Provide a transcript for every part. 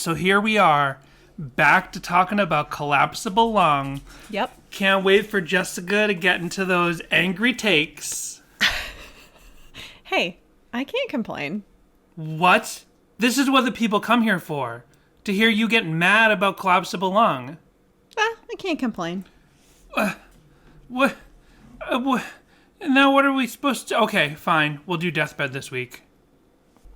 So here we are, back to talking about Collapsible Lung. Yep. Can't wait for Jessica to get into those angry takes. Hey, I can't complain. What? This is what the people come here for. To hear you get mad about Collapsible Lung. I can't complain. What? Now what are we supposed to... Okay, fine. We'll do Deathbed this week.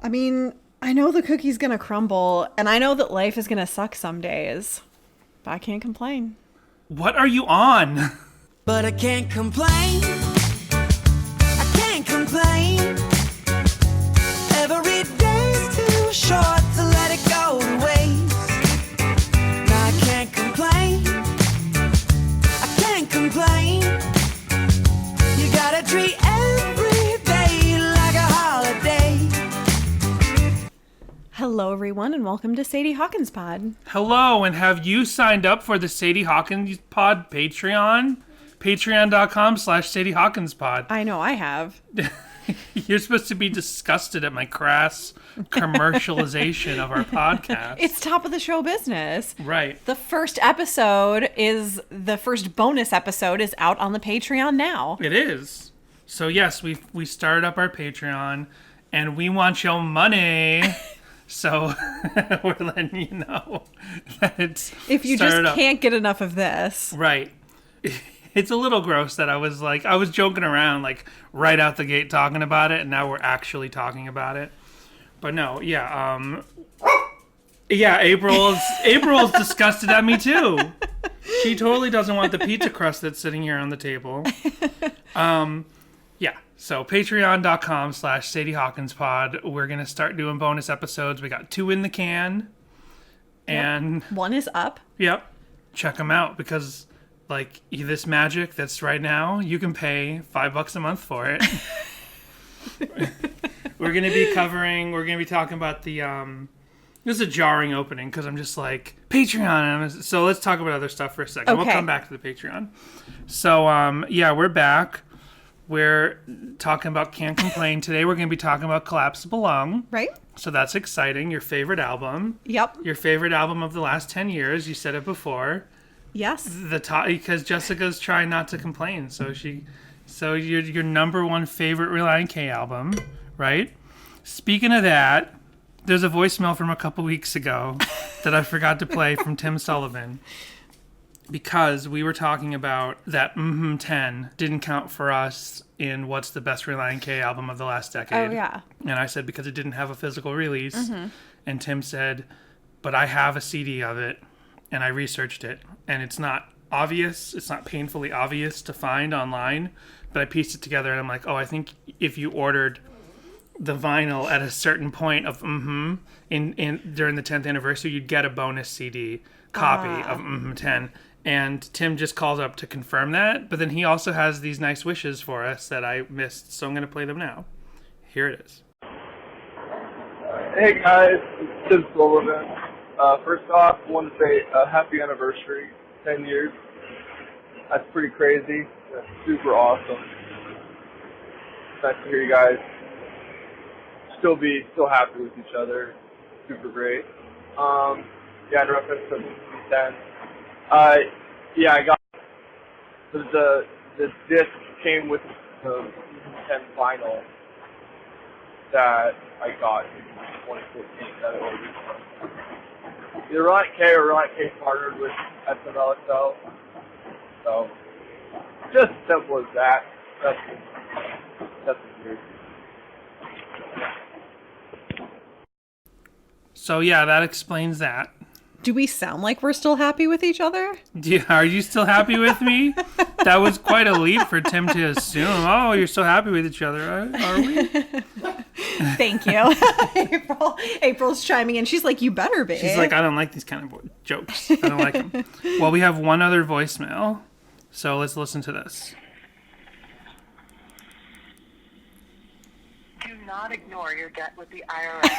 I mean, I know the cookie's gonna crumble, and I know that life is gonna suck some days. But I can't complain. What are you on? But I can't complain. I can't complain. Every day's too short to let it go to waste. Now I can't complain. I can't complain. You gotta treat every day like a holiday. Hello, everyone, and welcome to Sadie Hawkins Pod. Hello, and have you signed up for the Sadie Hawkins Pod Patreon? Patreon.com/Sadie Hawkins Pod. I know I have. You're supposed to be disgusted at my crass commercialization of our podcast. It's top of the show business. Right. The first bonus episode is out on the Patreon now. It is. So yes, we started up our Patreon, and we want your money. So we're letting you know that it's If you just can't get enough of this. Right. It's a little gross that I was joking around like right out the gate talking about it, and now we're actually talking about it. But no, yeah, April's disgusted at me too. She totally doesn't want the pizza crust that's sitting here on the table. Yeah. So patreon.com/Sadie Hawkins Pod. We're gonna start doing bonus episodes. We got 2 in the can, and one is up. Yep. Check them out because. Like, this magic that's right now, you can pay $5 a month for it. We're going to be talking about the, this is a jarring opening because I'm just like, Patreon. So let's talk about other stuff for a second. Okay. We'll come back to the Patreon. So, yeah, we're back. We're talking about Can't Complain. Today we're going to be talking about Collapsible Lung. Right. So that's exciting. Your favorite album. Yep. Your favorite album of the last 10 years. You said it before. Yes. Because Jessica's trying not to complain, so your number one favorite Relient K album, right? Speaking of that, there's a voicemail from a couple weeks ago that I forgot to play from Tim Sullivan because we were talking about that 10 didn't count for us in what's the best Relient K album of the last decade. Oh yeah. And I said because it didn't have a physical release, and Tim said, but I have a CD of it. And I researched it, and it's not obvious. It's not painfully obvious to find online, but I pieced it together, and I'm like, oh, I think if you ordered the vinyl at a certain point of in during the 10th anniversary, you'd get a bonus CD copy of 10. And Tim just calls up to confirm that, but then he also has these nice wishes for us that I missed, so I'm going to play them now. Here it is. Hey guys, it's Tim Sullivan. First off, I want to say happy anniversary, 10 years. That's pretty crazy. That's super awesome. Nice to hear you guys still happy with each other. Super great. Yeah, in reference to 10. Yeah, I got the disc came with the 10 vinyl that I got in 2014 that I ordered. Either Relient K or Relient K partnered with SMLXL. So, just simple as that. That's weird. So yeah, that explains that. Do we sound like we're still happy with each other? Are you still happy with me? That was quite a leap for Tim to assume. Oh, you're so happy with each other, are we? Thank you. April's chiming in. She's like, you better be. She's like, I don't like these kind of jokes. I don't like them. Well, we have one other voicemail, so let's listen to this. Do not ignore your debt with the IRS.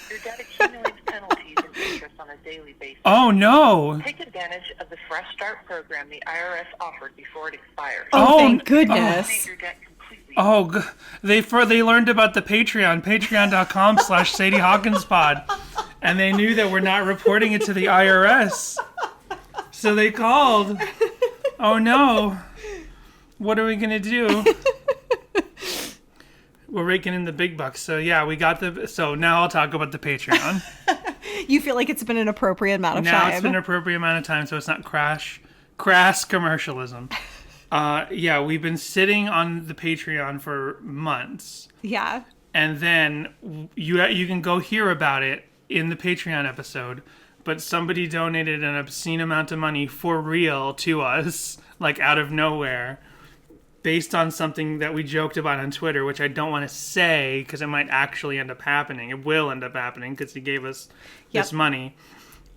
Your debt accumulates penalties and interest on a daily basis. Oh, no. Take advantage of the Fresh Start program the IRS offered before it expires. Oh, thank goodness. Eliminate your debt completely. They learned about the Patreon, patreon.com/Sadie Hawkins Pod. And they knew that we're not reporting it to the IRS. So they called. Oh no. What are we going to do? We're raking in the big bucks. So yeah, so now I'll talk about the Patreon. You feel like it's been an appropriate amount of time. Now it's been an appropriate amount of time, so it's not crass commercialism. Yeah, we've been sitting on the Patreon for months. Yeah. And then you can go hear about it in the Patreon episode, but somebody donated an obscene amount of money for real to us, like out of nowhere, based on something that we joked about on Twitter, which I don't want to say because it might actually end up happening. It will end up happening because he gave us this money.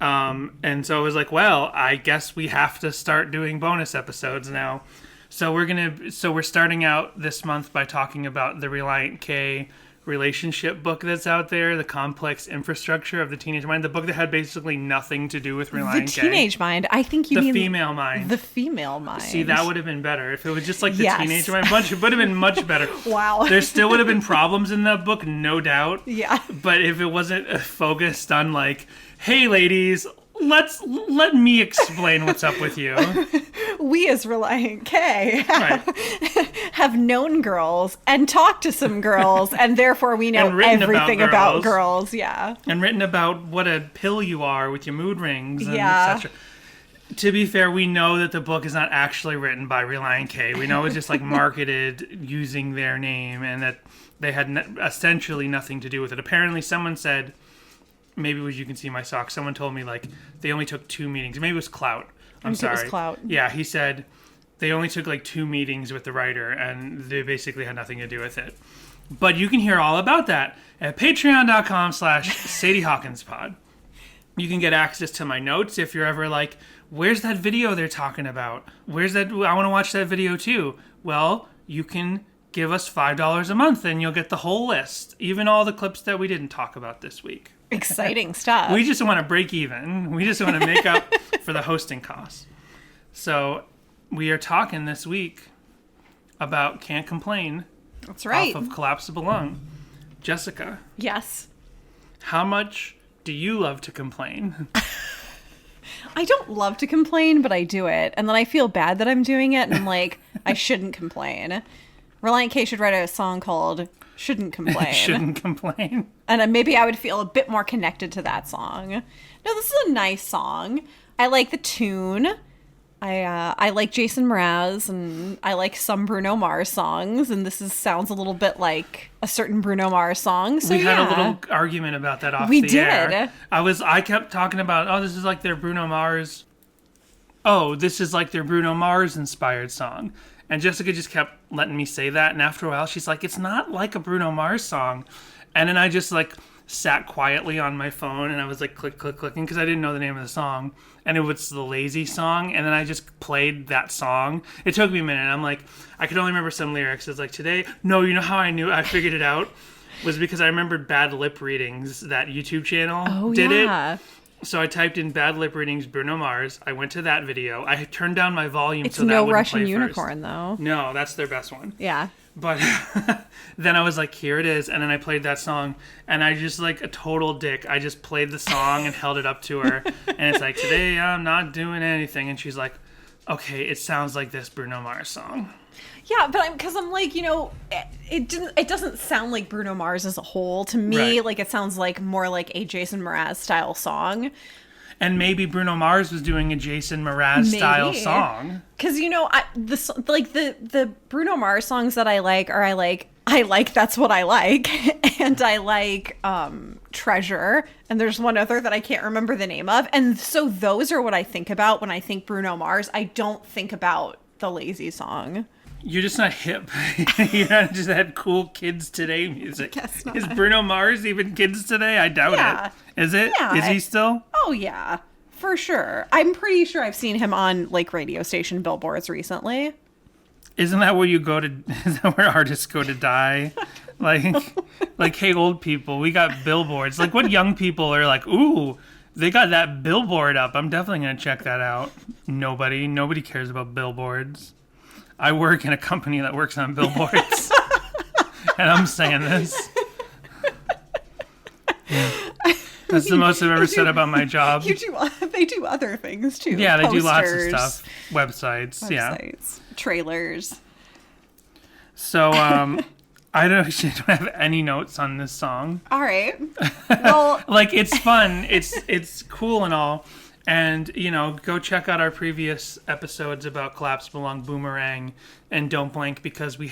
And so I was like, well, I guess we have to start doing bonus episodes now. So we're starting out this month by talking about the Relient K relationship book that's out there, The Complex Infrastructure of the Teenage Mind, the book that had basically nothing to do with Relient K. The teenage mind. I think you mean the female mind. The female mind. See, that would have been better if it was just like the teenage mind. It would have been much better. Wow. There still would have been problems in that book, no doubt. Yeah. But if it wasn't focused on like, hey ladies, let me explain what's up with you. We as Relient K Right. have known girls and talked to some girls, and therefore we know everything about girls. Yeah. And written about what a pill you are with your mood rings and Yeah. etc. To be fair, we know that the book is not actually written by Relient K. We know it's just like marketed using their name and that they had essentially nothing to do with it. Apparently someone said, maybe you can see my socks, someone told me like they only took 2 meetings. Maybe it was Clout. I'm sorry. It was Clout. Yeah, he said they only took like 2 meetings with the writer and they basically had nothing to do with it. But you can hear all about that at patreon.com/Sadie Hawkinspod. You can get access to my notes if you're ever like, where's that video they're talking about? Where's that? I want to watch that video too. Well, you can give us $5 a month and you'll get the whole list, even all the clips that we didn't talk about this week. Exciting stuff. We just want to break even. We just want to make up for the hosting costs. So we are talking this week about Can't Complain. That's right. Off of Collapsible Lung. Jessica. Yes. How much do you love to complain? I don't love to complain, but I do it. And then I feel bad that I'm doing it, and I'm like, I shouldn't complain. Relient K should write a song called Shouldn't Complain. Shouldn't complain. And maybe I would feel a bit more connected to that song. No, this is a nice song. I like the tune. I like Jason Mraz, and I like some Bruno Mars songs, and sounds a little bit like a certain Bruno Mars song. So we had a little argument about that off the air. I kept talking about, this is like their Bruno Mars. Oh, this is like their Bruno Mars inspired song. And Jessica just kept letting me say that, and after a while she's like, it's not like a Bruno Mars song. And then I just like sat quietly on my phone and I was like clicking because I didn't know the name of the song, and it was the Lazy song, and then I just played that song. It took me a minute. I'm like, I could only remember some lyrics. It's like, today, no, you know how I figured it out was because I remembered Bad Lip Readings, that YouTube channel did it. So I typed in Bad Lip Readings Bruno Mars. I went to that video. I turned down my volume so that no wouldn't Russian play Unicorn first. though. No, that's their best one. Yeah. But then I was like, here it is. And then I played that song. And I just, like a total dick, I just played the song and held it up to her. And it's like, today I'm not doing anything. And she's like, okay, it sounds like this Bruno Mars song. Yeah, but I'm like, it doesn't sound like Bruno Mars as a whole to me. Right. Like, it sounds like more like a Jason Mraz style song. And maybe Bruno Mars was doing a Jason Mraz style song. Because the Bruno Mars songs that I like are I like That's What I Like, and I like Treasure, and there's one other that I can't remember the name of. And so those are what I think about when I think Bruno Mars. I don't think about the Lazy song. You're just not hip. You're not just that cool kids today music. Guess not. Is Bruno Mars even kids today? I doubt it. Is it? Yeah. Is he still? Oh yeah, for sure. I'm pretty sure I've seen him on like radio station billboards recently. Isn't that where is that where artists go to die? like, hey, old people, we got billboards. Like, what young people are like, ooh, they got that billboard up. I'm definitely going to check that out. Nobody cares about billboards. I work in a company that works on billboards. And I'm saying this. Yeah. That's the most I've ever said about my job. They do other things too. Yeah, they do lots of Posters, stuff. Websites, yeah. Trailers. So, I don't have any notes on this song. All right. Well, Like, it's fun. It's cool and all. And, go check out our previous episodes about Collapsible Lung, Boomerang, and Don't Blink, because we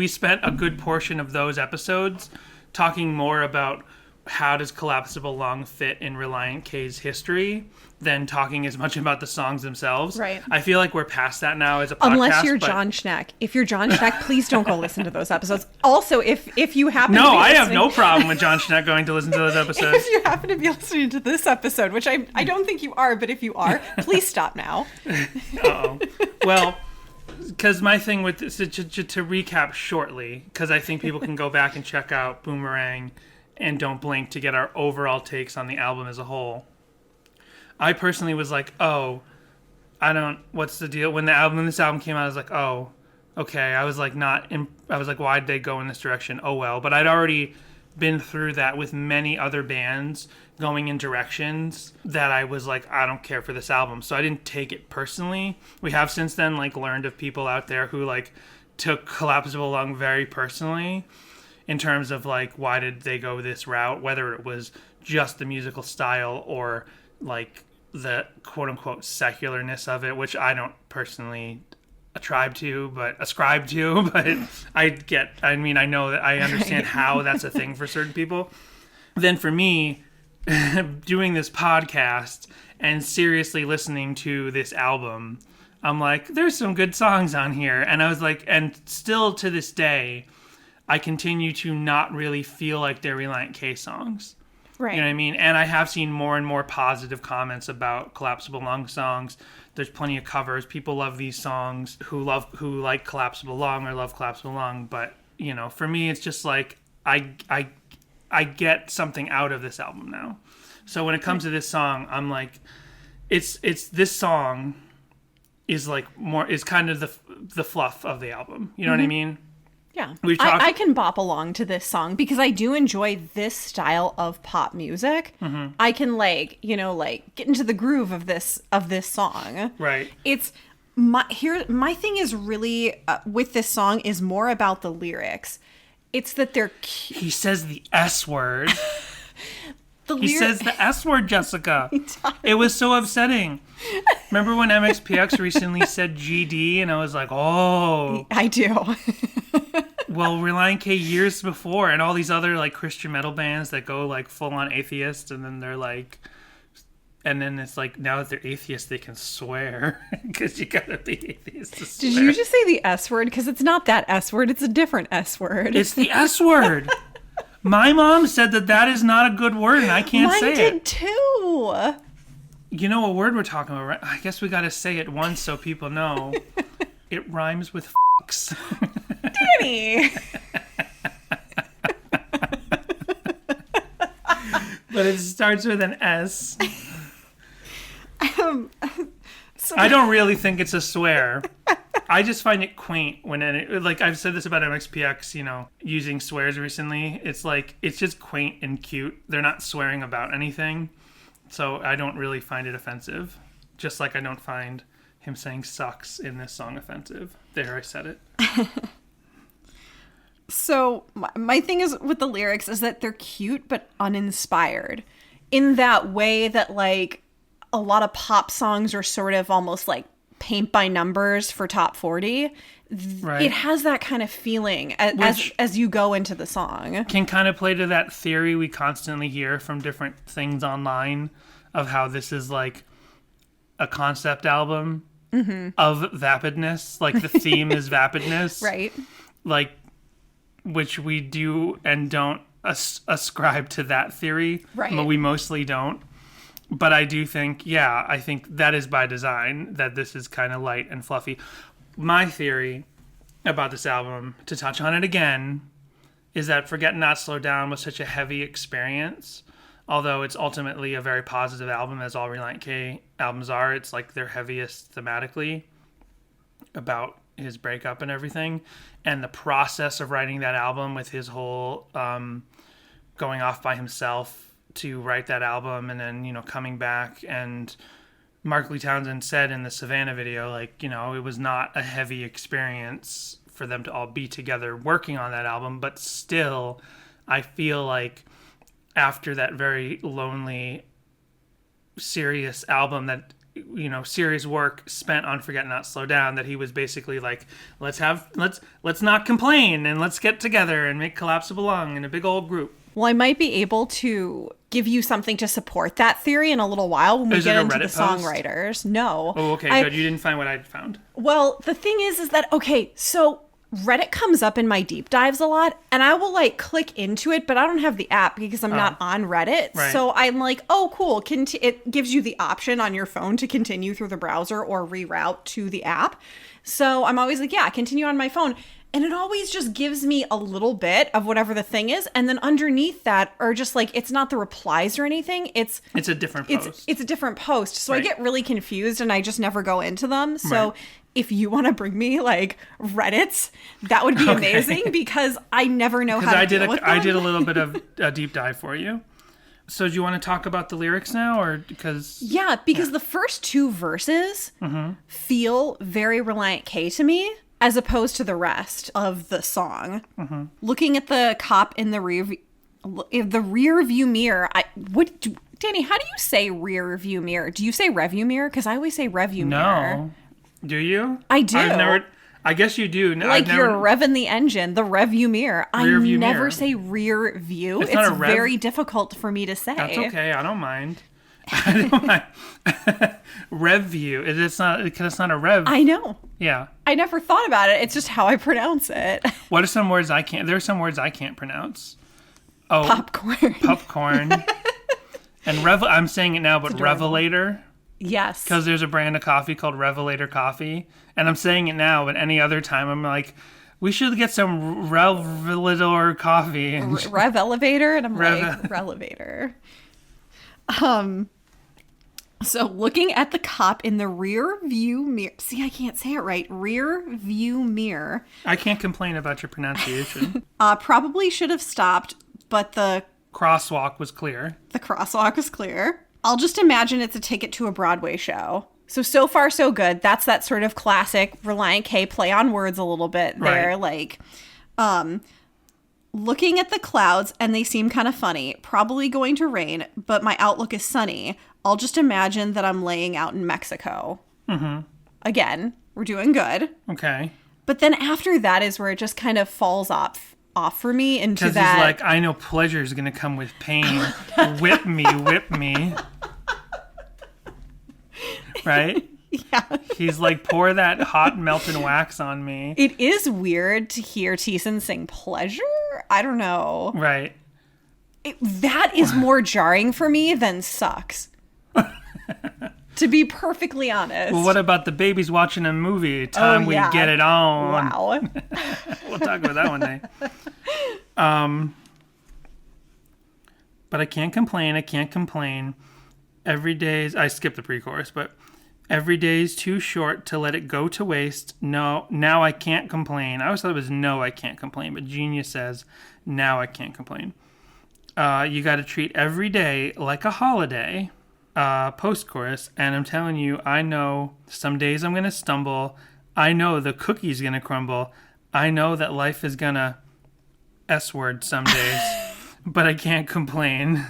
spent a good portion of those episodes talking more about how does Collapsible Lung fit in Relient K's history than talking as much about the songs themselves. Right. I feel like we're past that now as a podcast. unless you're John Schneck. If you're John Schneck, please don't go listen to those episodes. Also, if you happen to be I have listening- no problem with John Schneck going to listen to those episodes. If you happen to be listening to this episode, which I don't think you are, but if you are, please stop now. Uh-oh. Well, because my thing with this, to recap shortly, because I think people can go back and check out Boomerang and Don't Blink to get our overall takes on the album as a whole. I personally was like, what's the deal? When this album came out, I was like, oh, okay. I was like, why'd they go in this direction? Oh, well. But I'd already been through that with many other bands going in directions that I was like, I don't care for this album. So I didn't take it personally. We have since then learned of people out there who took Collapsible Lung very personally in terms of why did they go this route, whether it was just the musical style or the quote unquote secularness of it, which I don't personally ascribe to, but I know that I understand how that's a thing for certain people. Then for me, doing this podcast and seriously listening to this album, I'm like, there's some good songs on here. And I was like, and still to this day, I continue to not really feel like they're Relient K songs. Right. You know what I mean? And I have seen more and more positive comments about Collapsible Lung songs. There's plenty of covers. People love these songs who like Collapsible Lung or love Collapsible Lung. But, for me, it's just I get something out of this album now. So when it comes to this song, I'm like, it's this song is kind of the fluff of the album. You know what I mean? Yeah. I can bop along to this song because I do enjoy this style of pop music. Mm-hmm. I can get into the groove of this song. Right. It's my thing is really with this song is more about the lyrics. It's that they're He says the S word. He says the S word, Jessica. It was so upsetting. Remember when MXPX recently said GD and I was like, oh. I do. Well, Relient K years before and all these other Christian metal bands that go full on atheist and then they're and then it's now that they're atheists they can swear because you gotta be atheist to swear. Did you just say the S word? Because it's not that S word, it's a different S word. It's the S word. My mom said that is not a good word and I can't say it. Mine did too. You know what word we're talking about, right? I guess we gotta say it once so people know. It rhymes with fucks. Danny. But it starts with an S. So I don't really think it's a swear. I just find it quaint when I've said this about MXPX, using swears recently. It's it's just quaint and cute. They're not swearing about anything. So I don't really find it offensive. Just like I don't find him saying sucks in this song offensive. There, I said it. So my thing is with the lyrics is that they're cute but uninspired in that way that a lot of pop songs are sort of almost paint by numbers for top 40. Right. It has that kind of feeling as you go into the song. Can kind of play to that theory we constantly hear from different things online of how this is a concept album of vapidness. The theme is vapidness. Right. Which we do and don't ascribe to that theory. Right. But we mostly don't. But I do think, I think that is by design, that this is kind of light and fluffy. My theory about this album, to touch on it again, is that Forget Not Slow Down was such a heavy experience. Although it's ultimately a very positive album, as all Relient K albums are. It's their heaviest thematically about his breakup and everything. And the process of writing that album with his whole going off by himself to write that album and then, coming back. And Mark Lee Townsend said in the Savannah video, like, it was not a heavy experience for them to all be together working on that album. But still, I feel like after that very lonely, serious album that, serious work spent on Forget Not Slow Down, that he was basically like, let's not complain and let's get together and make Collapsible Lung in a big old group. Well, I might be able to give you something to support that theory in a little while when we get into the songwriters. No. Oh, okay, good. You didn't find what I found. Well, the thing is that, okay, so Reddit comes up in my deep dives a lot, and I will like click into it, but I don't have the app because I'm not on Reddit. Right. So I'm like, oh, cool. It gives you the option on your phone to continue through the browser or reroute to the app. So I'm always like, yeah, continue on my phone. And it always just gives me a little bit of whatever the thing is. And then underneath that are just like, it's not the replies or anything. It's a different post. It's a different post. So right. I get really confused and I just never go into them. So if you want to bring me like Reddits, that would be amazing because I never know how to deal with them. I did a little bit of a deep dive for you. So do you want to talk about the lyrics now or because... Yeah, because the first two verses feel very Relient K to me, as opposed to the rest of the song. Mm-hmm. Looking at the cop in the rear view mirror, Danny, how do you say rear view mirror? Do you say review mirror? Because I always say review mirror. No. Do you? I do. I guess you do. Like you're revving the engine, the rev view mirror. I never say rear view. It's very difficult for me to say. That's okay. I don't mind. Rev view. It's not because it's not a rev. I know. Yeah. I never thought about it. It's just how I pronounce it. What are some words I can't? There are some words I can't pronounce. Oh, popcorn. And I'm saying it now, but Revelator. Yes. Because there's a brand of coffee called Revelator Coffee. And I'm saying it now, but any other time I'm like, we should get some Revelator coffee. Rev elevator? And I'm like, Relevator. So looking at the cop in the rear view mirror. See, I can't say it right. Rear view mirror. I can't complain about your pronunciation. Probably should have stopped, but the crosswalk was clear. The crosswalk was clear. I'll just imagine it's a ticket to a Broadway show. So far, so good. That's that sort of classic Relient K play on words a little bit there. Right. Like, looking at the clouds and they seem kind of funny. Probably going to rain, but my outlook is sunny. I'll just imagine that I'm laying out in Mexico. Mm-hmm. Again, we're doing good. Okay. But then after that is where it just kind of falls off for me into that. Because he's like, I know pleasure is going to come with pain. Whip me. Right? Yeah. He's like, pour that hot melted wax on me. It is weird to hear Thiessen sing pleasure. I don't know. Right. That is more jarring for me than sucks. To be perfectly honest. Well, what about the babies watching a movie? Time we get it on. Wow. We'll talk about that one day. But I can't complain. Every day's... I skipped the pre-chorus, but... Every day's too short to let it go to waste. No, now I can't complain. I always thought it was no, I can't complain. But Genius says, now I can't complain. You got to treat every day like a holiday. Post-chorus. And I'm telling you, I know some days I'm going to stumble. I know the cookie's going to crumble. I know that life is going to S-word some days. But I can't complain.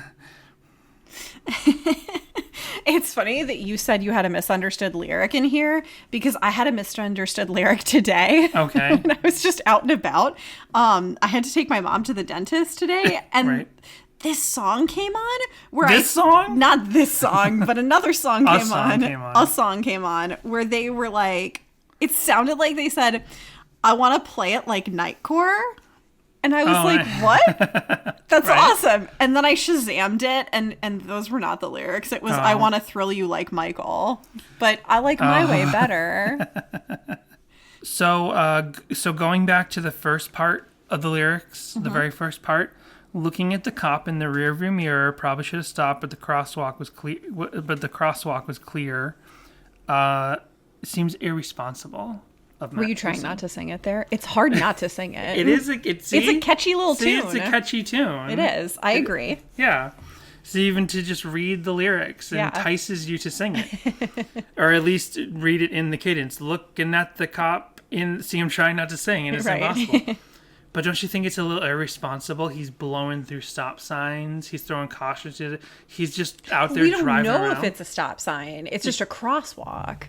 It's funny that you said you had a misunderstood lyric in here because I had a misunderstood lyric today. Okay. When I was just out and about. I had to take my mom to the dentist today and this song came on song? Not this song, but another song A song came on where they were like, it sounded like they said, I want to play it like Nightcore. And I was like, what? That's awesome. And then I Shazammed it, and those were not the lyrics. It was, I want to thrill you like Michael. But I like my way better. So going back to the first part of the lyrics, the very first part, looking at the cop in the rearview mirror, probably should have stopped, but the crosswalk was clear. It seems irresponsible. of Were Matt you trying Thiessen. not to sing it there? It's hard not to sing it. It is. It's a catchy little tune. It's a catchy tune. It is. I agree. Yeah. So even to just read the lyrics entices you to sing it. Or at least read it in the cadence. Looking at the cop, see him trying not to sing, and it's impossible. But don't you think it's a little irresponsible? He's blowing through stop signs. He's throwing caution to it. He's just out there driving around. We don't know if it's a stop sign. It's just a crosswalk.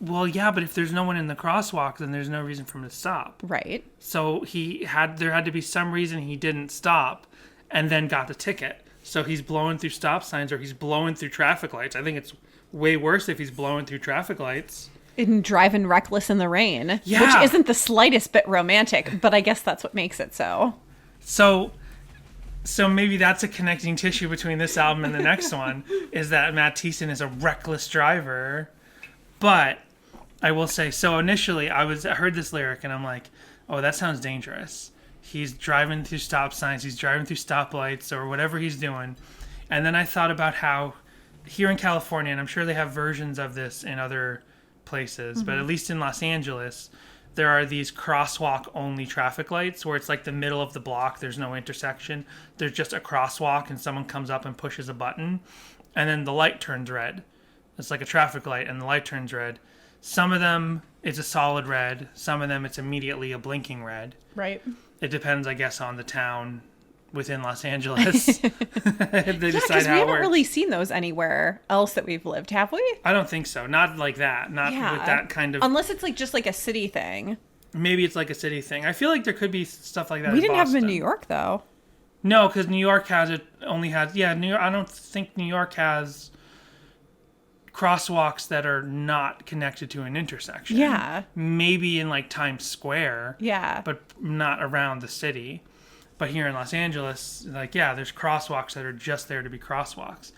Well, yeah, but if there's no one in the crosswalk, then there's no reason for him to stop. Right. So there had to be some reason he didn't stop and then got the ticket. So he's blowing through stop signs or he's blowing through traffic lights. I think it's way worse if he's blowing through traffic lights. And driving reckless in the rain. Yeah. Which isn't the slightest bit romantic, but I guess that's what makes it so. So maybe that's a connecting tissue between this album and the next one, is that Matt Thiessen is a reckless driver. But I will say, so initially I heard this lyric and I'm like, oh, that sounds dangerous. He's driving through stop signs, he's driving through stoplights or whatever he's doing. And then I thought about how here in California, and I'm sure they have versions of this in other places, but at least in Los Angeles, there are these crosswalk-only traffic lights where it's like the middle of the block, there's no intersection, there's just a crosswalk and someone comes up and pushes a button, and then the light turns red. It's like a traffic light and the light turns red. Some of them, it's a solid red. Some of them, it's immediately a blinking red. Right. It depends, I guess, on the town within Los Angeles. They decide because we haven't really seen those anywhere else that we've lived, have we? I don't think so. Not like that. Not with that kind of... Unless it's like just like a city thing. Maybe it's like a city thing. I feel like there could be stuff like that We in didn't have them in Boston. New York, though. No, because New York only has... Yeah, New York, I don't think New York has crosswalks that are not connected to an intersection. Yeah. Maybe in like Times Square. Yeah. But not around the city. But here in Los Angeles, like, yeah, there's crosswalks that are just there to be crosswalks.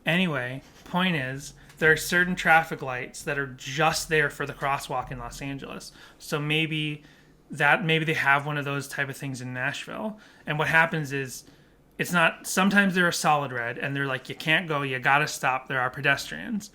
Anyway, point is, there are certain traffic lights that are just there for the crosswalk in Los Angeles. So maybe they have one of those type of things in Nashville. And what happens is, it's not, sometimes they're a solid red, and they're like, you can't go, you gotta stop, there are pedestrians.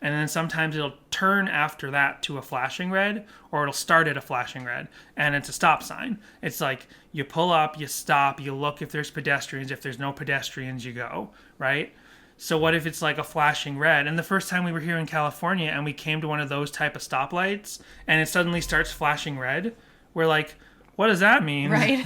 And then sometimes it'll turn after that to a flashing red, or it'll start at a flashing red, and it's a stop sign. It's like, you pull up, you stop, you look if there's pedestrians. If there's no pedestrians, you go, right? So what if it's like a flashing red? And the first time we were here in California and we came to one of those type of stoplights, and it suddenly starts flashing red, we're like, what does that mean? Right.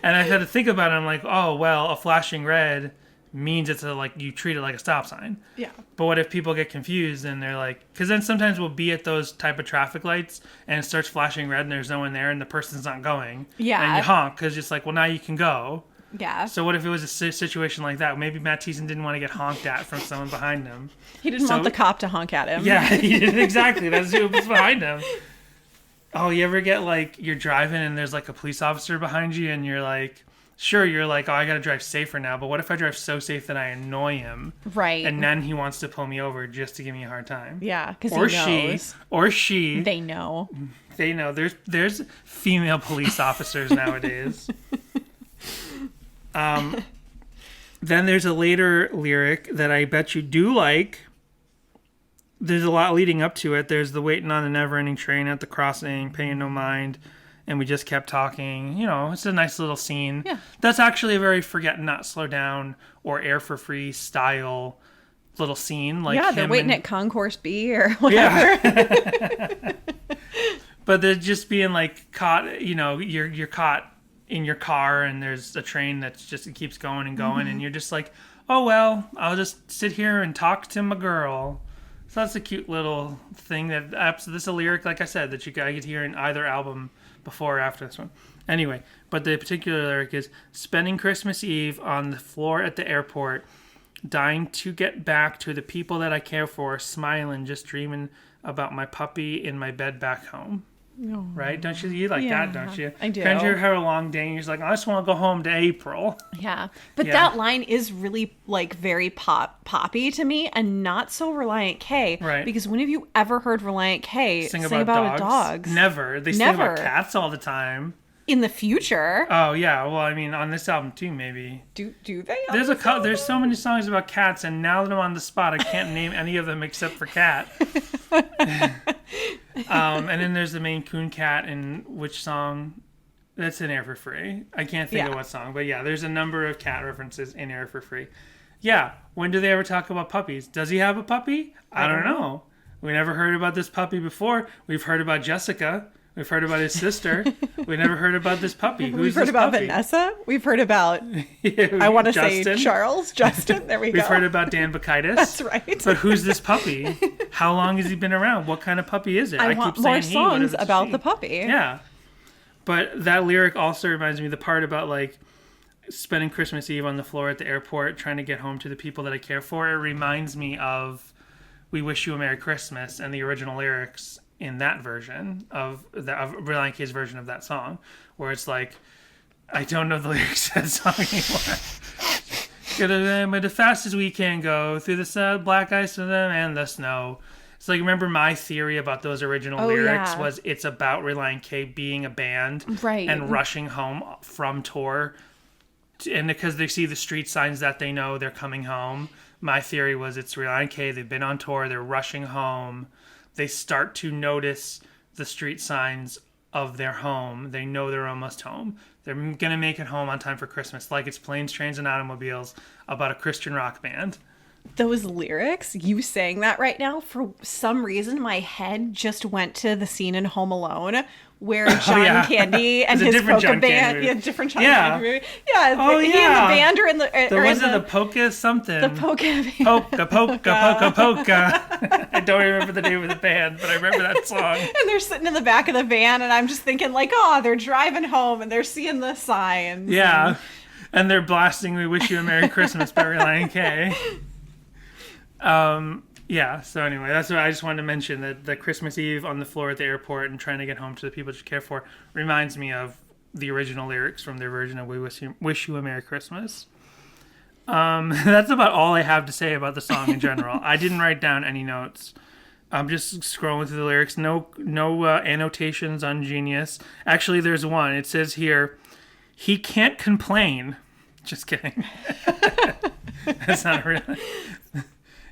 And I had to think about it. I'm like, oh, well, a flashing red means it's you treat it like a stop sign. Yeah. But what if people get confused and they're like, because then sometimes we'll be at those type of traffic lights and it starts flashing red and there's no one there and the person's not going. Yeah. And you honk because it's like, well, now you can go. Yeah. So what if it was a situation like that? Maybe Matt Thiessen didn't want to get honked at from someone behind him. He didn't want the cop to honk at him. Yeah, he did, exactly. That's who was behind him. Oh, you ever get like, you're driving and there's like a police officer behind you and you're like, sure, you're like, oh, I gotta drive safer now, but what if I drive so safe that I annoy him? Right. And then he wants to pull me over just to give me a hard time. Yeah, because he knows. Or she. They know. They know. There's female police officers nowadays. Then there's a later lyric that I bet you do like. There's a lot leading up to it. There's the waiting on the never-ending train at the crossing, paying no mind, and we just kept talking. You know, it's a nice little scene. Yeah. That's actually a very Forget Not Slow Down or Air for Free style little scene. Like yeah, they're waiting at Concourse B or whatever. Yeah. But they're just being like caught, you know, you're caught in your car and there's a train that's just, it keeps going and going, and you're just like, oh, well, I'll just sit here and talk to my girl. So that's a cute little thing that, this is a lyric, like I said, that you could hear in either album before or after this one. Anyway, but the particular lyric is, spending Christmas Eve on the floor at the airport, dying to get back to the people that I care for, smiling, just dreaming about my puppy in my bed back home. Oh. Right? Don't you like that, don't you? I do. Can't you have a long day and you're just like, I just want to go home to April. Yeah. But that line is really like very poppy to me and not so Relient K. Right. Because when have you ever heard Relient K Sing about dogs? dogs? Never. They sing about cats all the time. in the future. Oh yeah, well I mean on this album too maybe. Do they? There's so many songs about cats, and now that I'm on the spot, I can't name any of them except for cat. And then there's the Maine Coon cat, and which song? That's in Air for Free. I can't think of what song, but yeah, there's a number of cat references in Air for Free. Yeah, when do they ever talk about puppies? Does he have a puppy? I don't know. We never heard about this puppy before. We've heard about Jessica. We've heard about his sister. We never heard about this puppy. Who's We've heard this about puppy? Vanessa. We've heard about, I want to say Charles, Justin. There we go. We've heard about Dan Bacchitis. That's right. But who's this puppy? How long has he been around? What kind of puppy is it? I want keep more saying he, what is songs it about she? the puppy. Yeah. But that lyric also reminds me of the part about like spending Christmas Eve on the floor at the airport trying to get home to the people that I care for. It reminds me of We Wish You a Merry Christmas and the original lyrics in that version of Relient K's version of that song, where it's like, I don't know the lyrics to that song anymore. But as fast as we can go through the black ice and the snow. It's like, remember my theory about those original lyrics was it's about Relient K being a band and rushing home from tour. And because they see the street signs that they know they're coming home. My theory was it's Relient K. They've been on tour. They're rushing home. They start to notice the street signs of their home. They know they're almost home. They're going to make it home on time for Christmas. Like it's Planes, Trains, and Automobiles about a Christian rock band. Those lyrics, you saying that right now, for some reason, my head just went to the scene in Home Alone where John Candy and his polka band, different John Candy movie. Yeah, he and the band are in the. Was it the polka something? The polka band. Polka. I don't remember the name of the band, but I remember that song. And they're sitting in the back of the van, and I'm just thinking, like, oh, they're driving home and they're seeing the signs. Yeah, and they're blasting "We Wish You a Merry Christmas" by Relient K. Yeah, so anyway, that's what I just wanted to mention, that the Christmas Eve on the floor at the airport and trying to get home to the people that you care for reminds me of the original lyrics from their version of We Wish You a Merry Christmas. That's about all I have to say about the song in general. I didn't write down any notes. I'm just scrolling through the lyrics. No annotations on Genius. Actually, there's one. It says here, he can't complain. Just kidding. That's not real.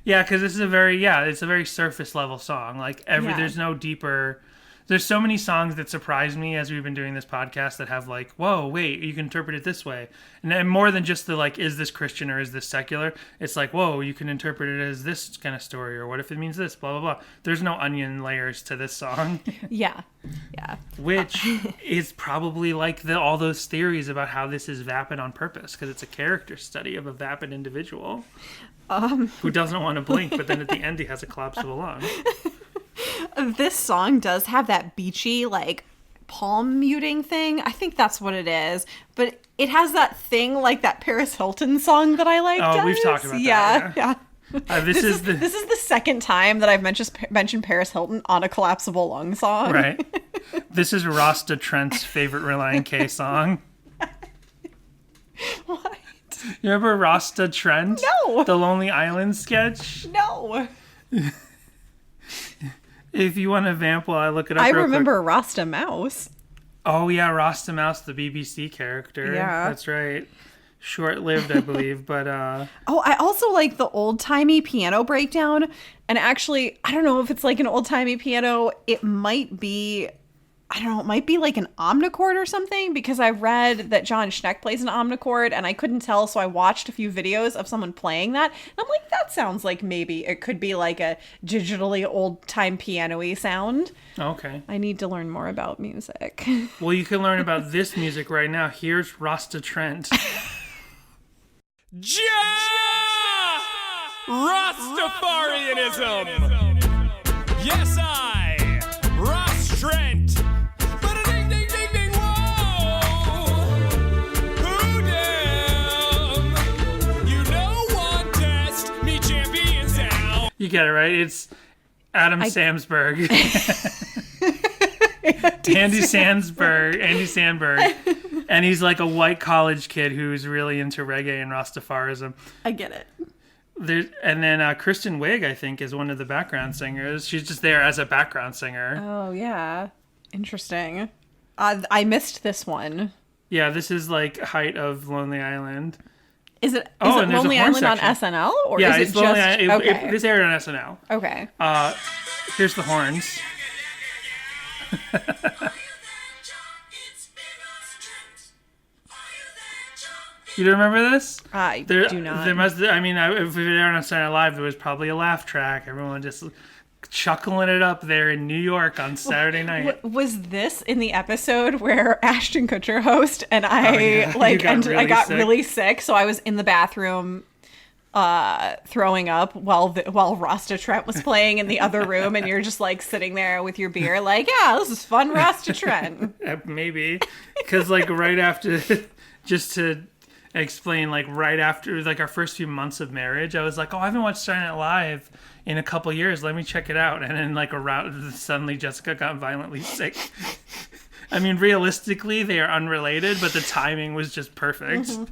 Yeah, because this is it's a very surface level song. Like there's no deeper. There's so many songs that surprise me as we've been doing this podcast that have like, whoa, wait, you can interpret it this way, and more than just the like, is this Christian or is this secular? It's like, whoa, you can interpret it as this kind of story, or what if it means this, blah blah blah. There's no onion layers to this song. Yeah. Which is probably like all those theories about how this is vapid on purpose, because it's a character study of a vapid individual. Who doesn't want to blink, but then at the end he has a collapsible lung. This song does have that beachy, like, palm muting thing. I think that's what it is. But it has that thing like that Paris Hilton song that I like. Oh, we've talked about that. Yeah. This is the second time that I've mentioned Paris Hilton on a Collapsible Lung song. Right. This is Rasta Trent's favorite Relient K song. What? You remember Rasta Trent? No. The Lonely Island sketch? No. If you want to vamp while I look it up I real remember quick. Rasta Mouse. Oh, yeah, Rasta Mouse, the BBC character. Yeah. That's right. Short-lived, I believe, but... Oh, I also like the old-timey piano breakdown. And actually, I don't know if it's like an old-timey piano. It might be... I don't know, it might be like an omnichord or something, because I read that John Schneck plays an omnichord and I couldn't tell, so I watched a few videos of someone playing that. And I'm like, that sounds like maybe it could be like a digitally old-time piano-y sound. Okay. I need to learn more about music. Well, you can learn about this music right now. Here's Rasta Trent. Rastafarianism! Yes, I, Ross Trent. You get it, right? It's Adam Samsberg. Andy Sandberg. And he's like a white college kid who's really into reggae and Rastafarism. I get it. And then Kristen Wiig, I think, is one of the background singers. She's just there as a background singer. Oh, yeah. Interesting. I missed this one. Yeah, this is like height of Lonely Island. Is it and there's a Lonely horn Island section. on SNL? Or Yeah, is it it's Lonely just... Island. Okay. This aired on SNL. Okay. Here's the horns. You don't remember this? I do not. There must. I mean, if it aired on Saturday Night Live, there was probably a laugh track. Everyone just chuckling it up there in New York on Saturday night. Was this in the episode where Ashton Kutcher host and I You got really sick, so I was in the bathroom throwing up while Rasta Trent was playing in the other room, and you're just like sitting there with your beer like, yeah, this is fun, Rasta Trent. Maybe because like right after, just to explain, like right after like our first few months of marriage, I was like, oh, I haven't watched Saturday Night Live in a couple years, let me check it out. And then like around, suddenly Jessica got violently sick. I mean, realistically they are unrelated, but the timing was just perfect. It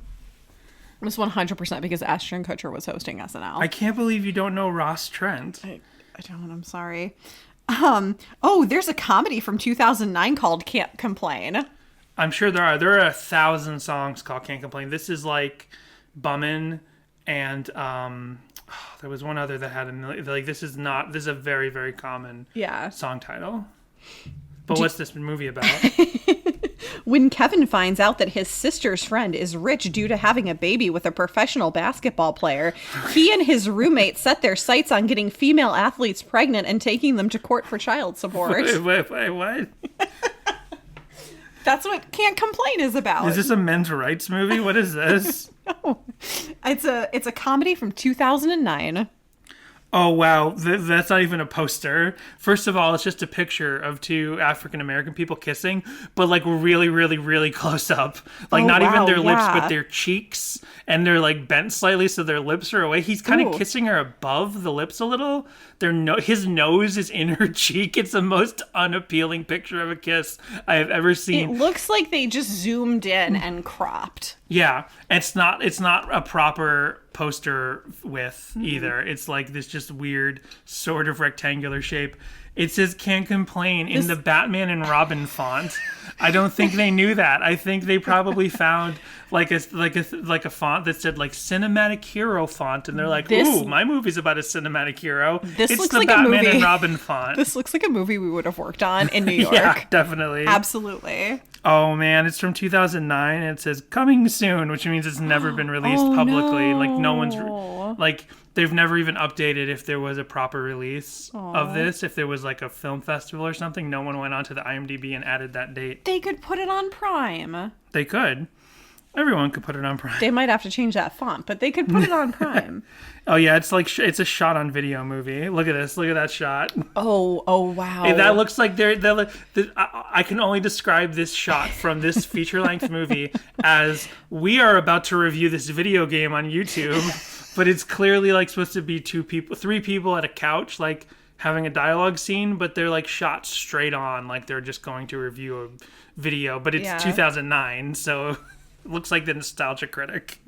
was 100% because Ashton Kutcher was hosting SNL. I can't believe you don't know Ross Trent. I don't, I'm sorry. There's a comedy from 2009 called Can't Complain. I'm sure there are 1,000 songs called Can't Complain. This is like Bummin' and there was one other that had this is a very, very common song title. But what's this movie about? When Kevin finds out that his sister's friend is rich due to having a baby with a professional basketball player, he and his roommate set their sights on getting female athletes pregnant and taking them to court for child support. Wait, what? That's what Can't Complain is about. Is this a men's rights movie? What is this? No. It's a comedy from 2009. Oh, wow. That's not even a poster. First of all, it's just a picture of two African-American people kissing, but like really, really, really close up. Like not even their lips, but their cheeks. And they're like bent slightly so their lips are away. He's kind of kissing her above the lips a little. His nose is in her cheek. It's the most unappealing picture of a kiss I have ever seen. It looks like they just zoomed in and cropped. Yeah, it's not a proper poster width either. It's like this just weird sort of rectangular shape. It says Can't Complain in the Batman and Robin font. I don't think they knew that. I think they probably found like a font that said like cinematic hero font, and they're like, ooh, my movie's about a cinematic hero. It's looks the like Batman a movie. and Robin font. This looks like a movie we would have worked on in New York. Yeah, definitely. Absolutely. Oh man, it's from 2009 and it says coming soon, which means it's never been released publicly. No. Like no one's like they've never even updated if there was a proper release of this. If there was like a film festival or something, no one went onto the IMDb and added that date. They could put it on Prime. They could. Everyone could put it on Prime. They might have to change that font, but they could put it on Prime. Oh yeah, it's like it's a shot on video movie. Look at this. Look at that shot. Oh wow. Hey, that looks like I can only describe this shot from this feature-length movie as we are about to review this video game on YouTube, but it's clearly like supposed to be three people at a couch, like having a dialogue scene, but they're like shot straight on, like they're just going to review a video. But it's 2009, so it looks like the Nostalgia Critic.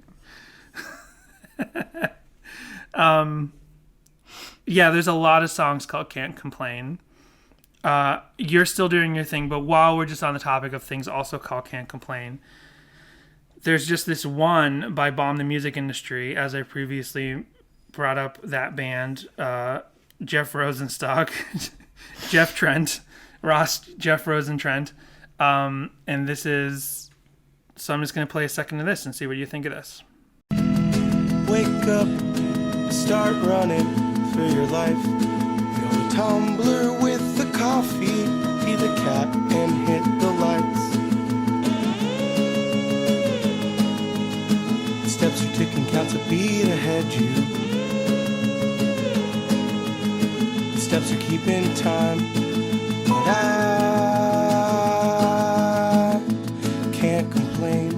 Yeah, there's a lot of songs called Can't Complain. You're still doing your thing, but while we're just on the topic of things also called Can't Complain, there's just this one by Bomb the Music Industry, as I previously brought up that band, Jeff Rosenstock, Jeff Trent, Jeff Rosentrent, and this is, so I'm just going to play a second of this and see what you think of this. Wake up, start running for your life. Go tumbler with the coffee, be the cat and hit the lights. The steps are ticking, counts a beat ahead you. The steps are keeping time, but I can't complain.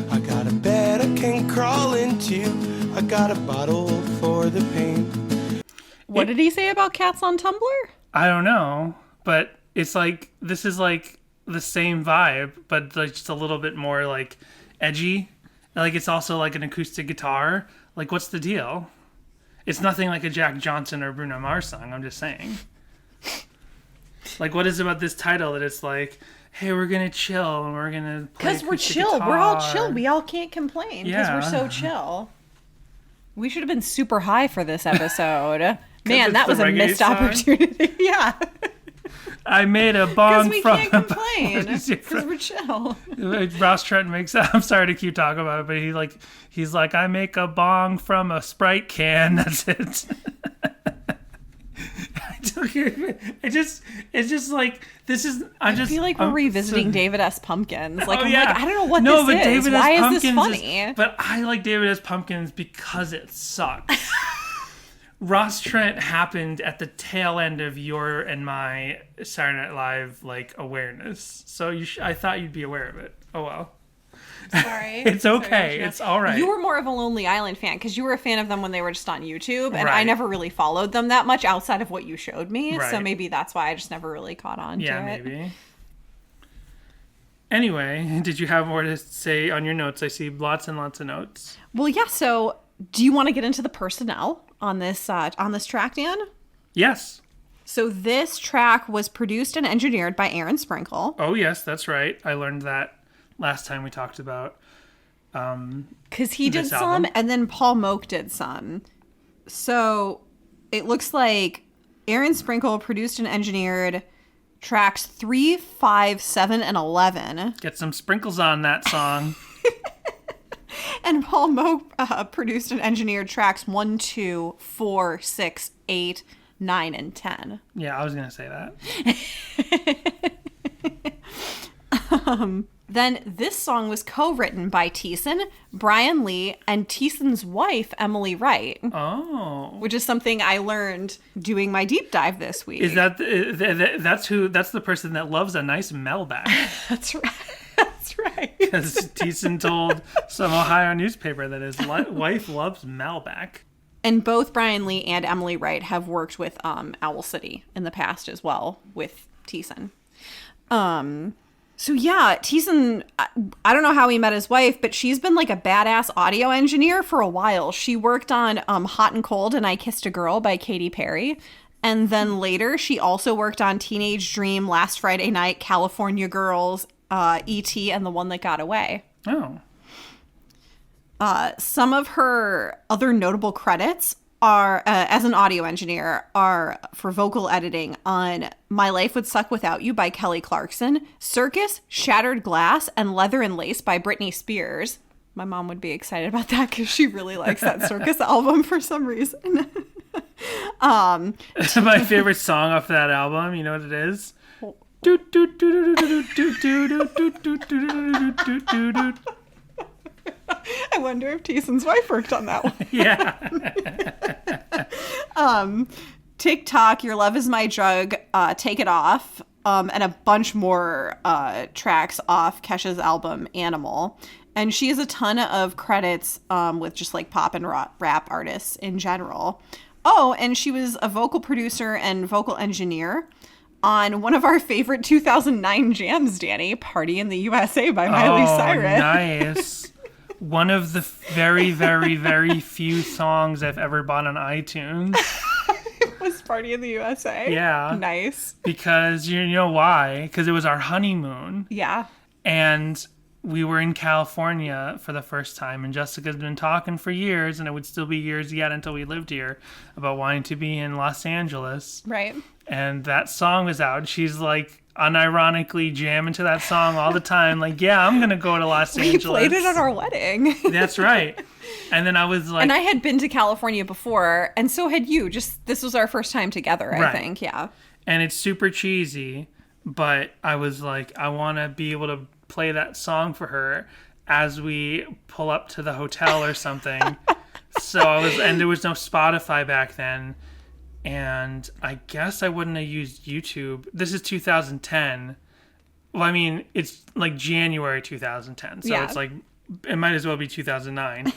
I got a bed I can crawl into. I got a bottle for the pain. What did he say about cats on Tumblr? I don't know, but it's like, this is like the same vibe, but like just a little bit more like edgy. Like it's also like an acoustic guitar. Like what's the deal? It's nothing like a Jack Johnson or Bruno Mars song, I'm just saying. Like what is about this title that it's like, hey, we're gonna chill and we're gonna play Because we're acoustic chill. We're all guitar. chill. We all can't complain because Yeah. we're so chill. We should have been super high for this episode. Man, it's that the was a reggae missed song? opportunity. Yeah. I made a Because bong we from can't complain. Because we're chill. Ross Trent makes. I'm sorry to keep talking about it, but he's like, I make a bong from a Sprite can. That's it. It's just like this is. I feel like we're revisiting David S. Pumpkins. Like, I'm like, I don't know what no, this but is. David Why S. is Pumpkins this funny? but I like David S. Pumpkins because it sucks. Ross Trent happened at the tail end of your and my Saturday Night Live like awareness, so I thought you'd be aware of it. Oh well. Sorry. It's okay. It's all right. You were more of a Lonely Island fan because you were a fan of them when they were just on YouTube, and I Right. never really followed them that much outside of what you showed me. So Right. maybe that's why I just never really caught on to it. Maybe. Anyway, did you have more to say on your notes? I see lots and lots of notes. Well, yeah. So, do you want to get into the personnel on this track, Dan? Yes. So this track was produced and engineered by Aaron Sprinkle. Oh, yes, that's right. I learned that last time we talked about. Because he did This some, album? and then Paul Moak did some. So it looks like Aaron Sprinkle produced and engineered tracks 3, 5, 7, and 11. Get some sprinkles on that song. And Paul Moak produced and engineered tracks 1, 2, 4, 6, 8, 9, and 10. Yeah, I was going to say that. Then this song was co-written by Thiessen, Brian Lee, and Thiessen's wife, Emily Wright, Oh. which is something I learned doing my deep dive this week. Is that's the person that loves a nice Melback? That's right. That's right. Because Thiessen told some Ohio newspaper that his wife loves Melback. And both Brian Lee and Emily Wright have worked with Owl City in the past as well with Thiessen. So yeah, Thiessen, I don't know how he met his wife, but she's been like a badass audio engineer for a while. She worked on Hot and Cold and I Kissed a Girl by Katy Perry. And then later, she also worked on Teenage Dream, Last Friday Night, California Girls, E.T., and The One That Got Away. Oh. Some of her other notable credits are, as an audio engineer, are for vocal editing on My Life Would Suck Without You by Kelly Clarkson, Circus, Shattered Glass, and Leather and Lace by Britney Spears. My mom would be excited about that because she really likes that Circus album for some reason. My favorite song off that album, you know what it is? I wonder if Thiessen's wife worked on that one. Yeah. TikTok, Your Love Is My Drug, Take It Off, and a bunch more tracks off Kesha's album Animal. And she has a ton of credits with just like pop and rap artists in general. Oh, and she was a vocal producer and vocal engineer on one of our favorite 2009 jams, Danny, Party in the USA by Miley Cyrus. Nice. One of the very, very, very few songs I've ever bought on iTunes. It was Party in the USA? Yeah. Nice. Because you know why? Because it was our honeymoon. Yeah. And we were in California for the first time. And Jessica's been talking for years, and it would still be years yet until we lived here, about wanting to be in Los Angeles. Right. And that song was out. And she's like unironically jamming to that song all the time. Like, yeah, I'm going to go to Los Angeles. We played it at our wedding. That's right. And then I was like... And I had been to California before, and so had you. Just, this was our first time together, I Right. think. Yeah. And it's super cheesy, but I was like, I want to be able to play that song for her as we pull up to the hotel or something. And there was no Spotify back then. And I guess I wouldn't have used YouTube. This is 2010. Well, I mean, it's like January 2010. So Yeah. it's like, it might as well be 2009.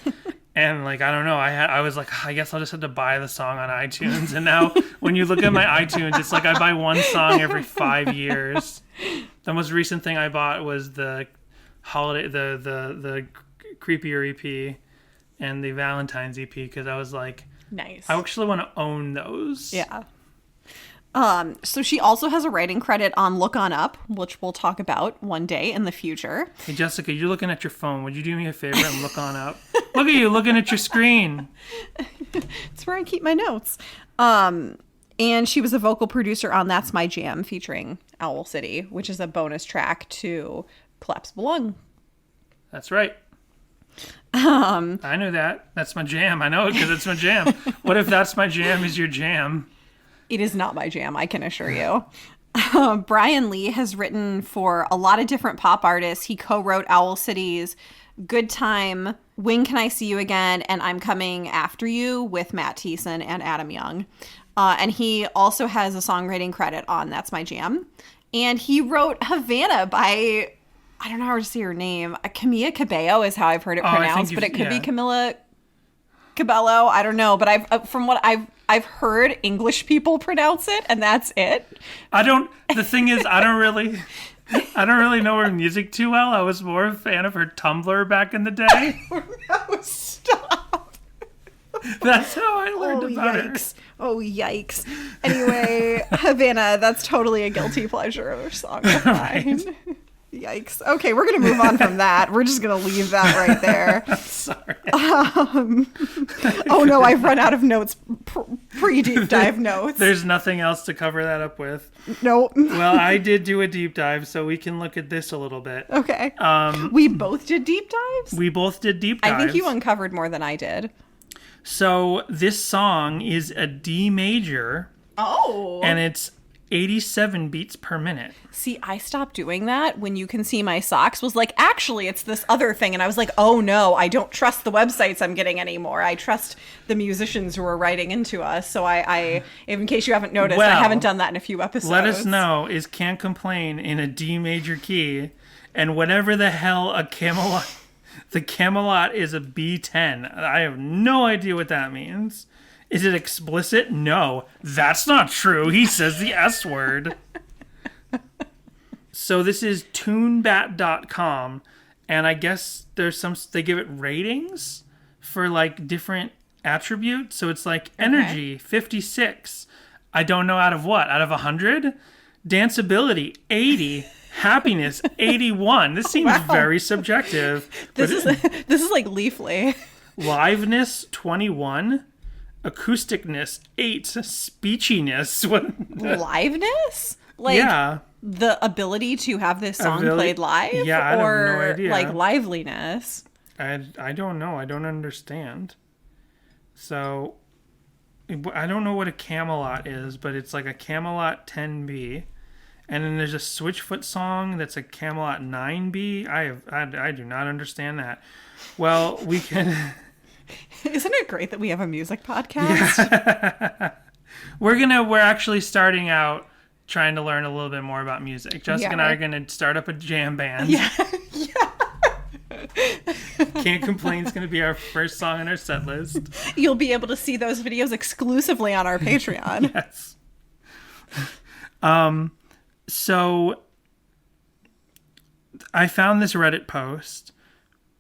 And like, I don't know. I was like, I guess I'll just have to buy the song on iTunes. And now when you look at my iTunes, it's like I buy one song every 5 years. The most recent thing I bought was the holiday, the Creepier EP and the Valentine's EP, because I was like, Nice. I actually want to own those. Yeah. So she also has a writing credit on Look On Up, which we'll talk about one day in the future. Hey, Jessica, you're looking at your phone. Would you do me a favor and look on up? Look at you looking at your screen. It's where I keep my notes. And she was a vocal producer on That's My Jam featuring Owl City, which is a bonus track to Collapsible Lung. That's right. I knew that. That's my jam. I know it because it's my jam. What if That's My Jam is your jam? It is not my jam, I can assure you. Brian Lee has written for a lot of different pop artists. He co-wrote Owl City's Good Time, When Can I See You Again, and I'm Coming After You with Matt Thiessen and Adam Young. And he also has a songwriting credit on That's My Jam. And he wrote Havana by, I don't know how to say her name, Camilla Cabello is how I've heard it pronounced, but it could be Camilla Cabello. I don't know, but from what I've heard English people pronounce it, and that's it. The thing is, I don't really know her music too well. I was more a fan of her Tumblr back in the day. No, stop. That's how I learned about her. Oh, yikes. Anyway, Havana, that's totally a guilty pleasure song of mine. Yikes. Okay, we're going to move on from that. We're just going to leave that right there. Sorry. Oh, no, I've run out of notes, pre-deep dive notes. There's nothing else to cover that up with. Nope. Well, I did do a deep dive, so we can look at this a little bit. Okay. We both did deep dives? We both did deep dives. I think you uncovered more than I did. So this song is a D major. Oh. And it's 87 beats per minute. See, I stopped doing that when You Can See My Socks was like, actually, it's this other thing. And I was like, oh no, I don't trust the websites I'm getting anymore. I trust the musicians who are writing into us. So I in case you haven't noticed, I haven't done that in a few episodes. Let us know, is Can't Complain in a D major key, and whatever the hell the Camelot is a B10. I have no idea what that means. Is it explicit? No, that's not true. He says the S word. So this is tunebat.com, and I guess they give it ratings for like different attributes. So it's like energy, 56. I don't know out of what? Out of 100? Danceability, 80. Happiness, 81. This seems very subjective. This is like Leafly. Liveness, 21. Acousticness, 8. Speechiness. Liveness? Like, yeah. The ability to have this song played live? Yeah, I have no idea. Like liveliness? I don't know. I don't understand. So, I don't know what a Camelot is, but it's like a Camelot 10B. And then there's a Switchfoot song that's a Camelot 9B. I do not understand that. Well, we can... Isn't it great that we have a music podcast? Yeah. We're actually starting out trying to learn a little bit more about music. Jessica and I are going to start up a jam band. Yeah. Can't Complain is going to be our first song on our set list. You'll be able to see those videos exclusively on our Patreon. Yes. So I found this Reddit post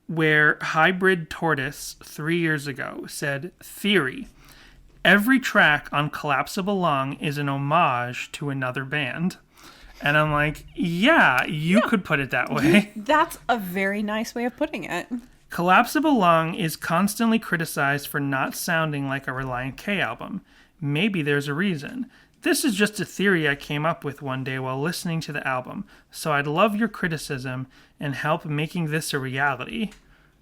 where Hybrid Tortoise 3 years ago said, theory, every track on Collapsible Lung is an homage to another band. And I'm like, yeah, you could put it that way. That's a very nice way of putting it. Collapsible Lung is constantly criticized for not sounding like a Relient K album. Maybe there's a reason. This is just a theory I came up with one day while listening to the album, so I'd love your criticism and help making this a reality.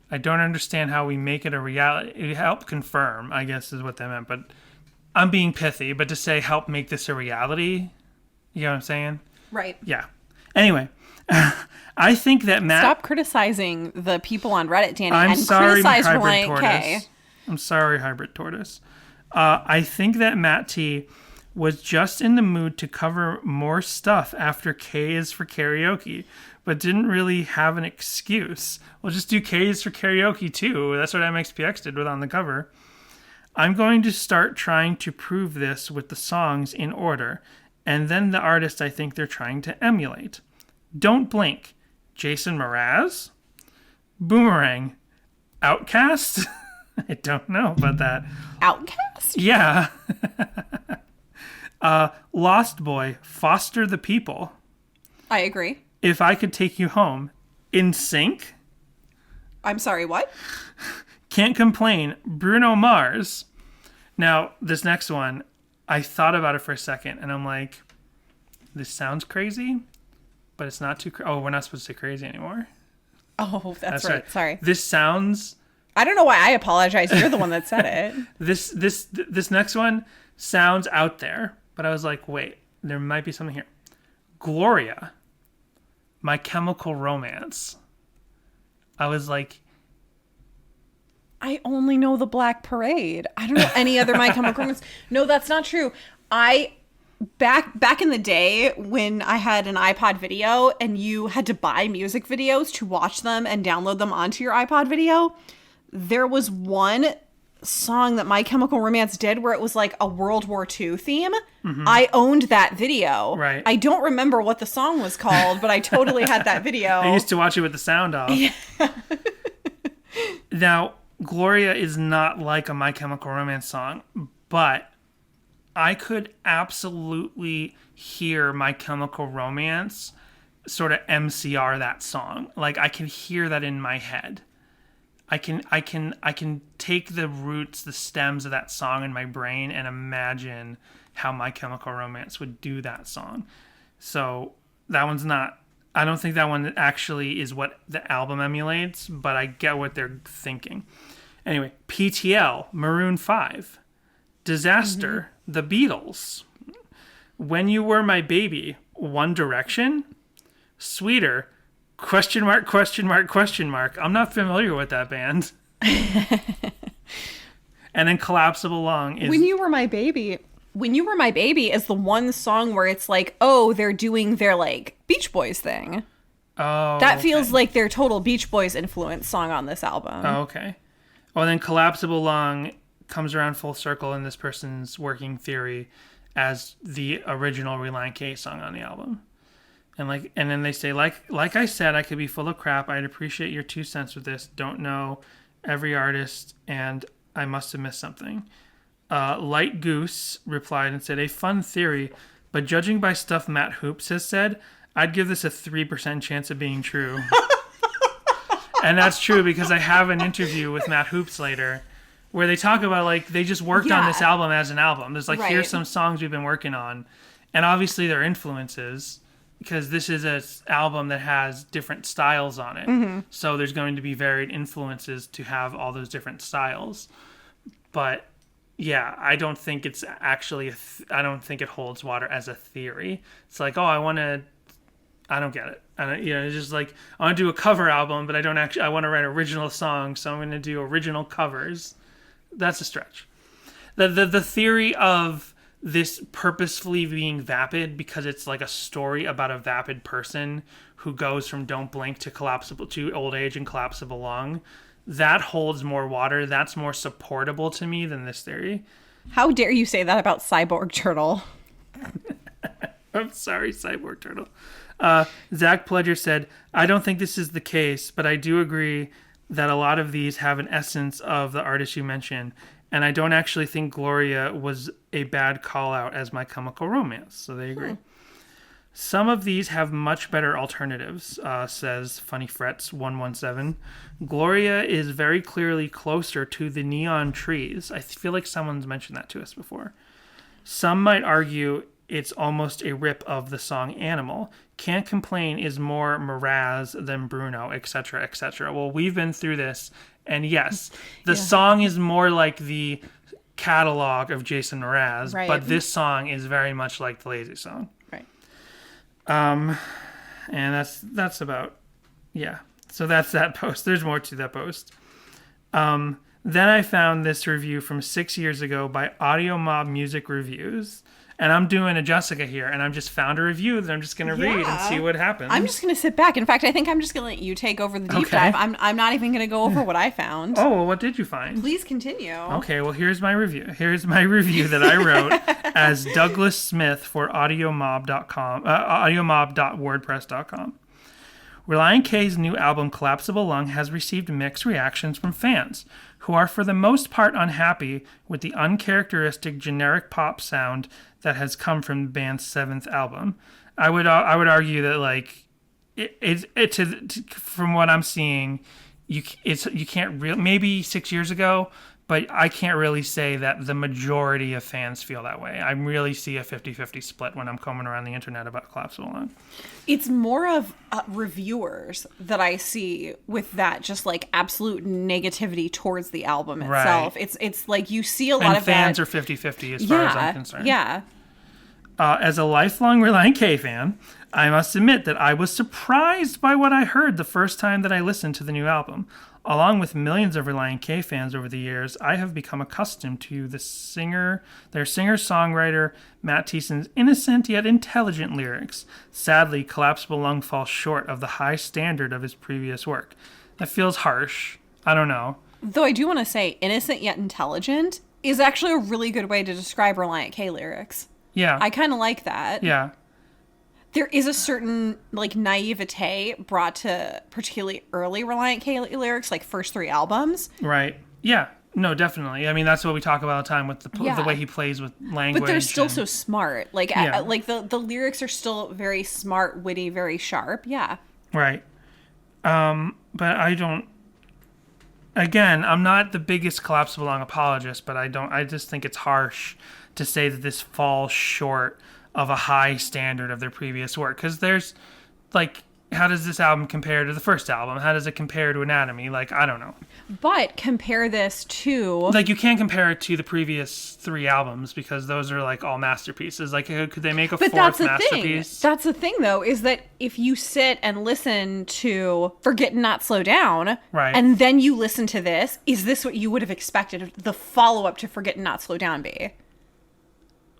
I don't understand how we make it a reality. Help confirm, I guess is what they meant, but I'm being pithy, but to say help make this a reality, you know what I'm saying? Right. Yeah. Anyway, I think that Matt... Stop criticizing the people on Reddit, Danny, I'm and sorry, criticize Hybrid Relient Tortoise. K. I'm sorry, Hybrid Tortoise. I think that Matt T was just in the mood to cover more stuff after K is for Karaoke, but didn't really have an excuse. Well, just do K is for Karaoke too. That's what MXPX did with On the Cover. I'm going to start trying to prove this with the songs in order, and then the artist I think they're trying to emulate. Don't Blink, Jason Mraz? Boomerang, Outcast? I don't know about that. Outcast? Yeah. Lost Boy, Foster the People. I agree. If I Could Take You Home. In Sync. I'm sorry, what? Can't Complain, Bruno Mars. Now, this next one, I thought about it for a second, and I'm like, this sounds crazy, but it's not too crazy. Oh, we're not supposed to say crazy anymore. Oh, that's right. Sorry. This sounds... I don't know why I apologize. You're the one that said it. This next one sounds out there, but I was like, wait, there might be something here. Gloria, My Chemical Romance. I was like... I only know the Black Parade. I don't know any other My Chemical Romance. No, that's not true. Back in the day when I had an iPod video and you had to buy music videos to watch them and download them onto your iPod video, there was one song that My Chemical Romance did where it was like a World War II theme. Mm-hmm. I owned that video. Right. I don't remember what the song was called, but I totally had that video. I used to watch it with the sound off. Yeah. Now, Gloria is not like a My Chemical Romance song, but I could absolutely hear My Chemical Romance sort of MCR that song. Like, I can hear that in my head. I can take the roots, the stems of that song in my brain and imagine how My Chemical Romance would do that song. So that one's not... I don't think that one actually is what the album emulates, but I get what they're thinking. Anyway, PTL, Maroon 5, Disaster, The Beatles, When You Were My Baby, One Direction, Sweeter, question mark, question mark, question mark. I'm not familiar with that band. And then Collapsible Lung is... When You Were My Baby. When You Were My Baby is the one song where it's like, oh, they're doing their, like, Beach Boys thing. Oh, that feels like their total Beach Boys influence song on this album. Oh, okay. Oh, and then Collapsible Lung comes around full circle in this person's working theory as the original Relient K song on the album. And then they say, like I said, I could be full of crap. I'd appreciate your 2 cents with this. Don't know every artist, and I must have missed something. Light Goose replied and said, a fun theory, but judging by stuff Matt Hoops has said, I'd give this a 3% chance of being true. And that's true because I have an interview with Matt Hoops later where they talk about, like, they just worked on this album as an album. There's like, here's some songs we've been working on. And obviously they're influences because this is an album that has different styles on it. Mm-hmm. So there's going to be varied influences to have all those different styles. But yeah, I don't think it's actually, I don't think it holds water as a theory. It's like, oh, I don't get it. It's just like, I want to do a cover album, but I want to write original songs, so I'm going to do original covers. That's a stretch. The theory of this purposefully being vapid because it's like a story about a vapid person who goes from Don't Blink to old age and collapsible lung, that holds more water. That's more supportable to me than this theory. How dare you say that about Cyborg Turtle? I'm sorry, Cyborg Turtle. Zach Pledger said, I don't think this is the case, but I do agree that a lot of these have an essence of the artist you mentioned, and I don't actually think Gloria was a bad call-out as My Chemical Romance, so they agree. Some of these have much better alternatives, says Funny Frets 117. Gloria is very clearly closer to the Neon Trees. I feel like someone's mentioned that to us before. Some might argue it's almost a rip of the song Animal. Can't Complain is more Mraz than Bruno, etc., etc. Well, we've been through this, and yes, the song is more like the catalog of Jason Mraz, but this song is very much like the Lazy Song. Right. And that's about, yeah. So that's that post. There's more to that post. Then I found this review from 6 years ago by Audio Mob Music Reviews. And I'm doing a Jessica here, and I'm just found a review that I'm just going to read and see what happens. I'm just going to sit back. In fact, I think I'm just going to let you take over the deep dive. I'm not even going to go over what I found. Oh, well, what did you find? Please continue. Okay, well, here's my review. Here's my review that I wrote as Douglas Smith for audiomob.com, audiomob.wordpress.com. Relient K's new album Collapsible Lung has received mixed reactions from fans, who are for the most part unhappy with the uncharacteristic generic pop sound that has come from the band's 7th album. I would argue that like from what I'm seeing, you can't really, maybe 6 years ago, but I can't really say that the majority of fans feel that way. I really see a 50-50 split when I'm combing around the internet about Collapsible Lung. It's more of reviewers that I see with that just like absolute negativity towards the album itself. Right. It's like you see a lot of fans that. are 50-50 as far as I'm concerned. Yeah. As a lifelong Relient K fan, I must admit that I was surprised by what I heard the first time that I listened to the new album. Along with millions of Relient K fans over the years, I have become accustomed to their singer-songwriter Matt Thiessen's innocent yet intelligent lyrics. Sadly, Collapsible Lung falls short of the high standard of his previous work. That feels harsh. I don't know. Though I do want to say innocent yet intelligent is actually a really good way to describe Relient K lyrics. Yeah. I kind of like that. Yeah. There is a certain like naivete brought to particularly early Relient K lyrics, like first 3 albums. Right. Yeah. No, definitely. I mean, that's what we talk about all the time with the way he plays with language. But they're still so smart. Like, Yeah. like the lyrics are still very smart, witty, very sharp. Yeah. Right. But I don't. Again, I'm not the biggest Collapsible Lung apologist, but I just think it's harsh to say that this falls short of a high standard of their previous work. Because there's, like, how does this album compare to the first album? How does it compare to Anatomy? Like, I don't know. But compare this to... Like, you can't compare it to the previous 3 albums because those are, like, all masterpieces. Like, could they make a But 4th that's the masterpiece? thing. That's the thing, though, is that if you sit and listen to Forget and Not Slow Down, Right. and then you listen to this, is this what you would have expected the follow-up to Forget and Not Slow Down be?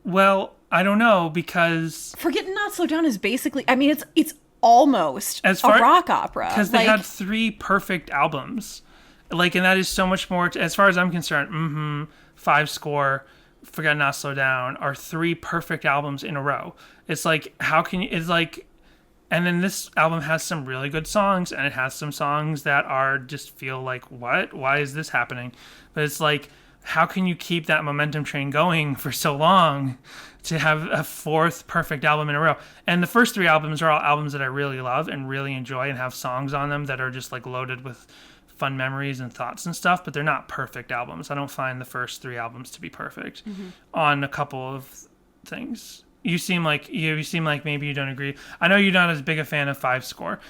Well, I don't know, because... Forget and Not Slow Down is basically... I mean, it's almost As a rock opera. Because they had 3 perfect albums. Like, and that is so much more, as far as I'm concerned, 5 Score, Forget Not Slow Down are 3 perfect albums in a row. It's like, how can you, it's like, and then this album has some really good songs, and it has some songs that are just feel like, what? Why is this happening? But it's like, how can you keep that momentum train going for so long to have a 4th perfect album in a row? And the first 3 albums are all albums that I really love and really enjoy and have songs on them that are just like loaded with fun memories and thoughts and stuff, but they're not perfect albums. I don't find the first 3 albums to be perfect on a couple of things. You seem like maybe you don't agree. I know you're not as big a fan of 5 Score.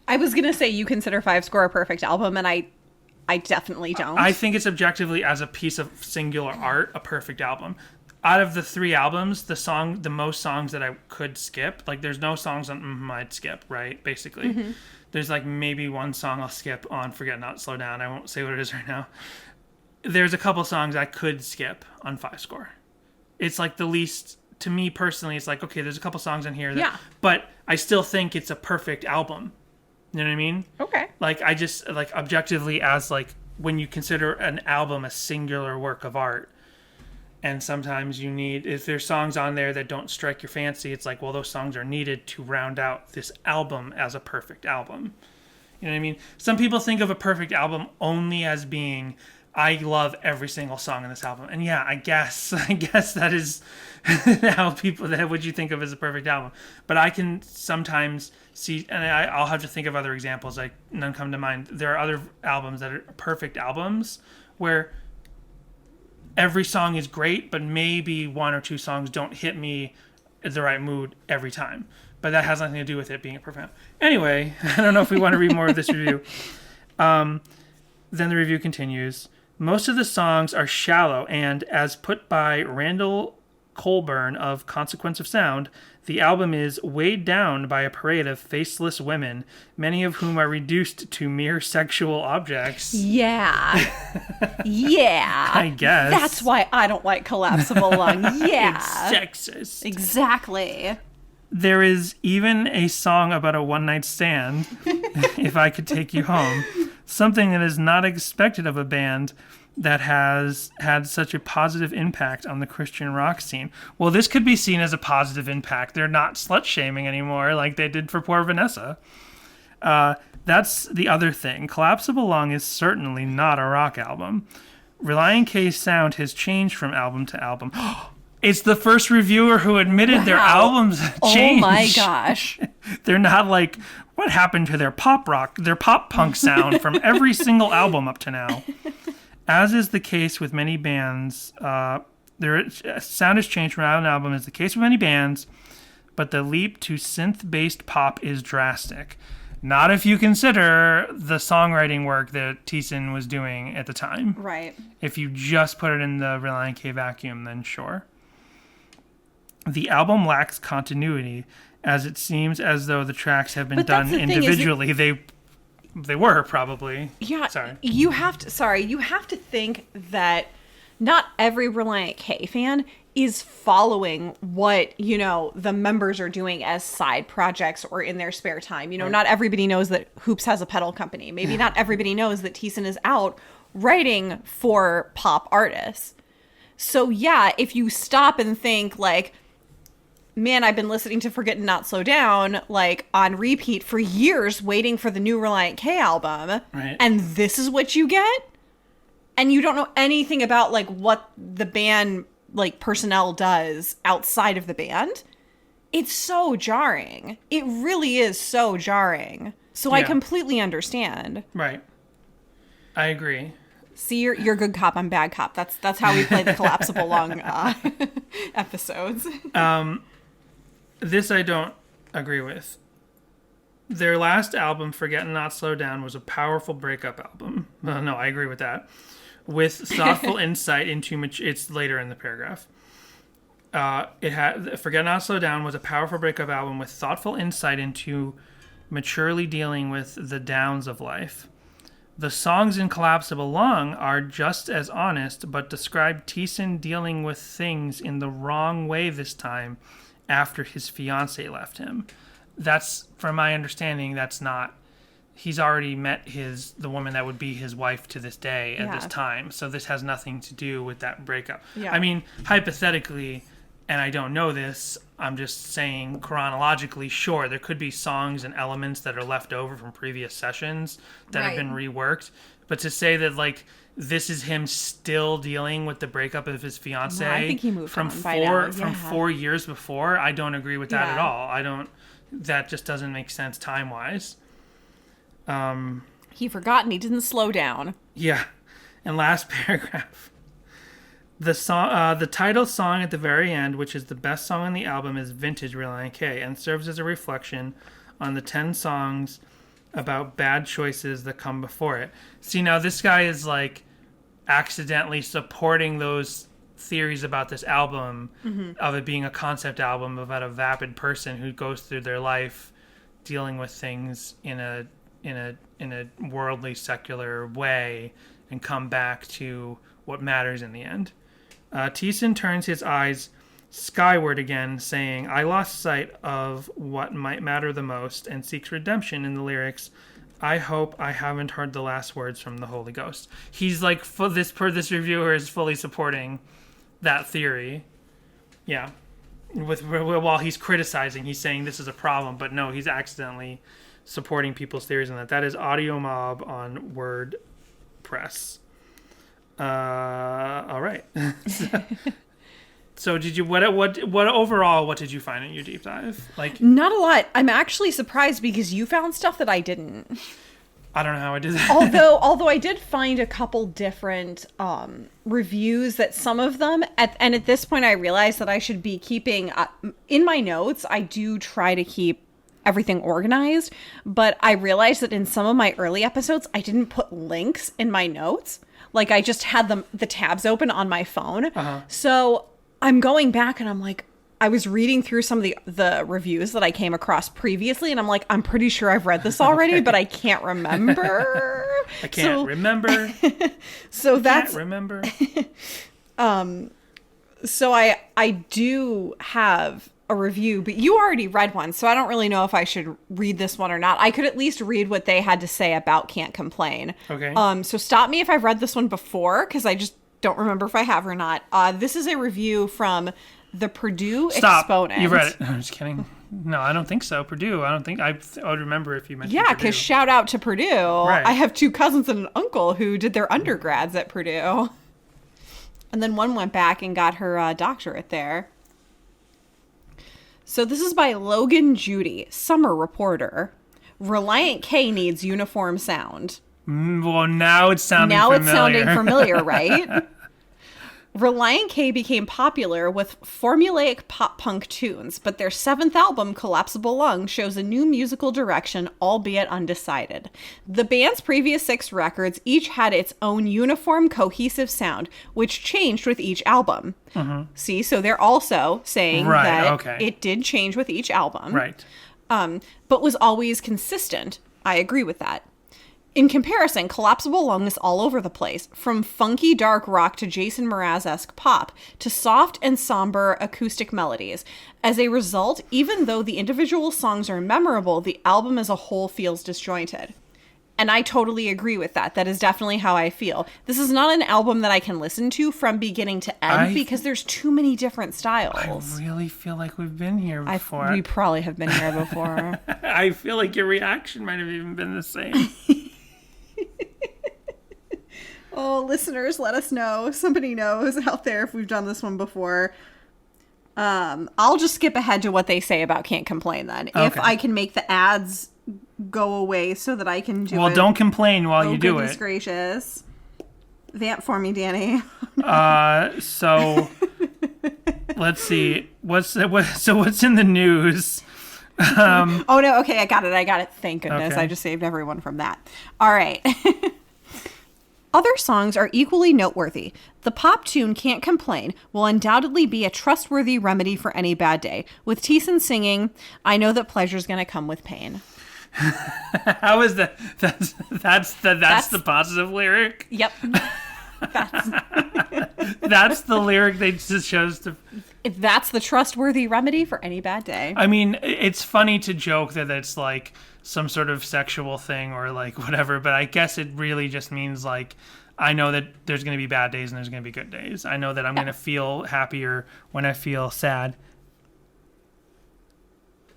I was going to say you consider 5 Score a perfect album, and I definitely don't. I think it's objectively, as a piece of singular art, a perfect album. Out of the 3 albums, the most songs that I could skip, like there's no songs on I'd skip, right? Basically. There's like maybe 1 song I'll skip on Forget Not Slow Down. I won't say what it is right now. There's a couple songs I could skip on 5 Score. It's like the least, to me personally, it's like, okay, there's a couple songs in here but I still think it's a perfect album. You know what I mean? Okay. Like, I just, like, objectively, as, like, when you consider an album a singular work of art, and sometimes you need, if there's songs on there that don't strike your fancy, it's like, well, those songs are needed to round out this album as a perfect album. You know what I mean? Some people think of a perfect album only as being, I love every single song in this album. And yeah, I guess that is how people, that what you think of as a perfect album. But I can sometimes see, and I'll have to think of other examples, like none come to mind. There are other albums that are perfect albums where every song is great, but maybe 1 or 2 songs don't hit me in the right mood every time. But that has nothing to do with it being a perfect album. Anyway, I don't know if we want to read more of this review. Then the review continues. Most of the songs are shallow, and as put by Randall Colburn of Consequence of Sound, the album is weighed down by a parade of faceless women, many of whom are reduced to mere sexual objects. Yeah. Yeah. I guess. That's why I don't like Collapsible Lung. Yeah. It's sexist. Exactly. There is even a song about a one-night stand, If I Could Take You Home, something that is not expected of a band that has had such a positive impact on the Christian rock scene. Well, this could be seen as a positive impact. They're not slut-shaming anymore like they did for poor Vanessa. That's the other thing. Collapsible Lung is certainly not a rock album. Relient K's sound has changed from album to album. It's the first reviewer who admitted their albums changed. Oh my gosh. They're not like, what happened to their pop punk sound from every single album up to now? As is the case with many bands, their sound has changed from album to album, is the case with many bands, but the leap to synth-based pop is drastic. Not if you consider the songwriting work that Thiessen was doing at the time. Right. If you just put it in the Relient K vacuum, then sure. The album lacks continuity, as it seems as though the tracks have been done individually. They were probably. Yeah. Sorry. You have to think that not every Relient K fan is following what, the members are doing as side projects or in their spare time. Not everybody knows that Hoops has a pedal company. Maybe not everybody knows that Thiessen is out writing for pop artists. So yeah, if you stop and think like, man, I've been listening to Forget and Not Slow Down like on repeat for years waiting for the new Relient K album. Right. And this is what you get? And you don't know anything about like what the band like personnel does outside of the band. It's so jarring. It really is so jarring. So I completely understand. Right. I agree. See, you're good cop, I'm bad cop. That's how we play the Collapsible Lung episodes. This I don't agree with. Their last album, Forget and Not Slow Down, was a powerful breakup album. No, I agree with that. With thoughtful insight into it's later in the paragraph. Forget and Not Slow Down was a powerful breakup album with thoughtful insight into maturely dealing with the downs of life. The songs in Collapsible Lung are just as honest, but describe Thiessen dealing with things in the wrong way this time after his fiancée left him. That's, from my understanding, that's not... He's already met the woman that would be his wife to this day at this time. So this has nothing to do with that breakup. Yeah. I mean, hypothetically, and I don't know this, I'm just saying chronologically, sure, there could be songs and elements that are left over from previous sessions that have been reworked. But to say that, like, this is him still dealing with the breakup of his fiancée I think he moved from 4 years before, I don't agree with that at all. That just doesn't make sense time-wise. He forgot and he didn't slow down. Yeah. And last paragraph. The title song at the very end, which is the best song on the album, is Vintage Relient K and serves as a reflection on the 10 songs about bad choices that come before it. See, now this guy is like accidentally supporting those theories about this album, of it being a concept album about a vapid person who goes through their life dealing with things in a worldly, secular way and come back to what matters in the end. Thiessen turns his eyes skyward again, saying, I lost sight of what might matter the most, and seeks redemption in the lyrics, I hope I haven't heard the last words from the Holy Ghost. He's like, this reviewer is fully supporting that theory. Yeah. While he's criticizing, he's saying this is a problem, but no, he's accidentally supporting people's theories on that. That is Audio Mob on WordPress. All right. So did you what overall what did you find in your deep dive? Like, not a lot. I'm actually surprised because you found stuff that I didn't. I don't know how I did that. Although I did find a couple different reviews that some of them and at this point I realized that I should be keeping in my notes. I do try to keep everything organized, but I realized that in some of my early episodes I didn't put links in my notes. Like I just had the tabs open on my phone. So I'm going back and I'm like, I was reading through some of the reviews that I came across previously, and I'm like, I'm pretty sure I've read this already, but I can't remember. I can't remember. So that's... Can't remember. So I do have a review, but you already read one, so I don't really know if I should read this one or not. I could at least read what they had to say about Can't Complain. Okay. So stop me if I've read this one before, because I just don't remember if I have or not. This is a review from the Purdue Exponent. You read it. No, I'm just kidding. No, I don't think so. Purdue. I don't think I would remember if you mentioned. Yeah, Purdue. because shout out to Purdue. Right. I have 2 cousins and an uncle who did their undergrads at Purdue. And then one went back and got her doctorate there. So this is by Logan Judy, summer reporter. Relient K needs uniform sound. Well, now it's sounding Now familiar. it's sounding familiar, right? Relient K became popular with formulaic pop-punk tunes, but their 7th album, Collapsible Lung, shows a new musical direction, albeit undecided. The band's previous 6 records each had its own uniform, cohesive sound, which changed with each album. See, so they're also saying that it did change with each album. Right. But was always consistent. I agree with that. In comparison, Collapsible Lung is all over the place, from funky dark rock to Jason Mraz-esque pop, to soft and somber acoustic melodies. As a result, even though the individual songs are memorable, the album as a whole feels disjointed. And I totally agree with that. That is definitely how I feel. This is not an album that I can listen to from beginning to end because there's too many different styles. I really feel like we've been here before. We probably have been here before. I feel like your reaction might have even been the same. Oh, listeners, let us know. Somebody knows out there if we've done this one before. I'll just skip ahead to what they say about Can't Complain then. Okay. If I can make the ads go away so that I can do it. Well, don't complain while you do it. Goodness gracious. Vamp for me, Danny. So let's see. What's in the news? Oh, no. Okay, I got it. Thank goodness. Okay. I just saved everyone from that. All right. Other songs are equally noteworthy. The pop tune Can't Complain will undoubtedly be a trustworthy remedy for any bad day, with Thiessen singing, I know that pleasure's gonna come with pain. How is that? That's the positive lyric? Yep. That's the lyric they just chose to... That's the trustworthy remedy for any bad day. I mean, it's funny to joke that it's like some sort of sexual thing or like whatever, but I guess it really just means like, I know that there's going to be bad days and there's going to be good days. I know that I'm going to feel happier when I feel sad.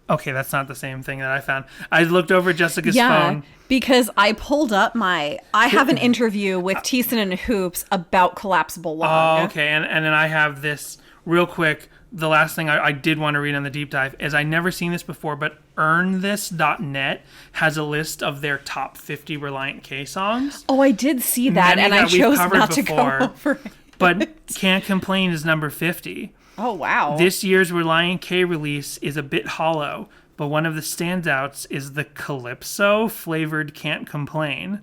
Okay, that's not the same thing that I found. I looked over Jessica's phone. Because I pulled up I have an interview with Thiessen and Hoops about Collapsible Lung. Oh, okay. And then I have this real quick. The last thing I did want to read on the deep dive is I never seen this before, but earnthis.net has a list of their top 50 Relient K songs. Oh, I did see that, and I chose not to go over it. But Can't Complain is number 50. Oh, wow. This year's Relient K release is a bit hollow, but one of the standouts is the Calypso flavored Can't Complain.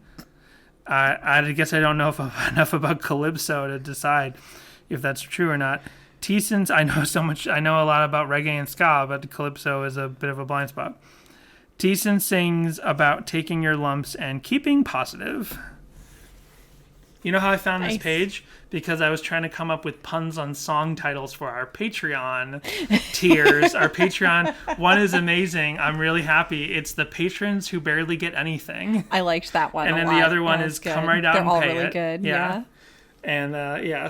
I guess I don't know enough about Calypso to decide if that's true or not. Thiessen's, I know a lot about reggae and ska, but Calypso is a bit of a blind spot. Thiessen sings about taking your lumps and keeping positive. You know how I found this page? Because I was trying to come up with puns on song titles for our Patreon tiers. Our Patreon one is amazing. I'm really happy. It's the patrons who barely get anything. I liked that one. And then the other one is Come Right Out They're and all Pay really It. good. Yeah. And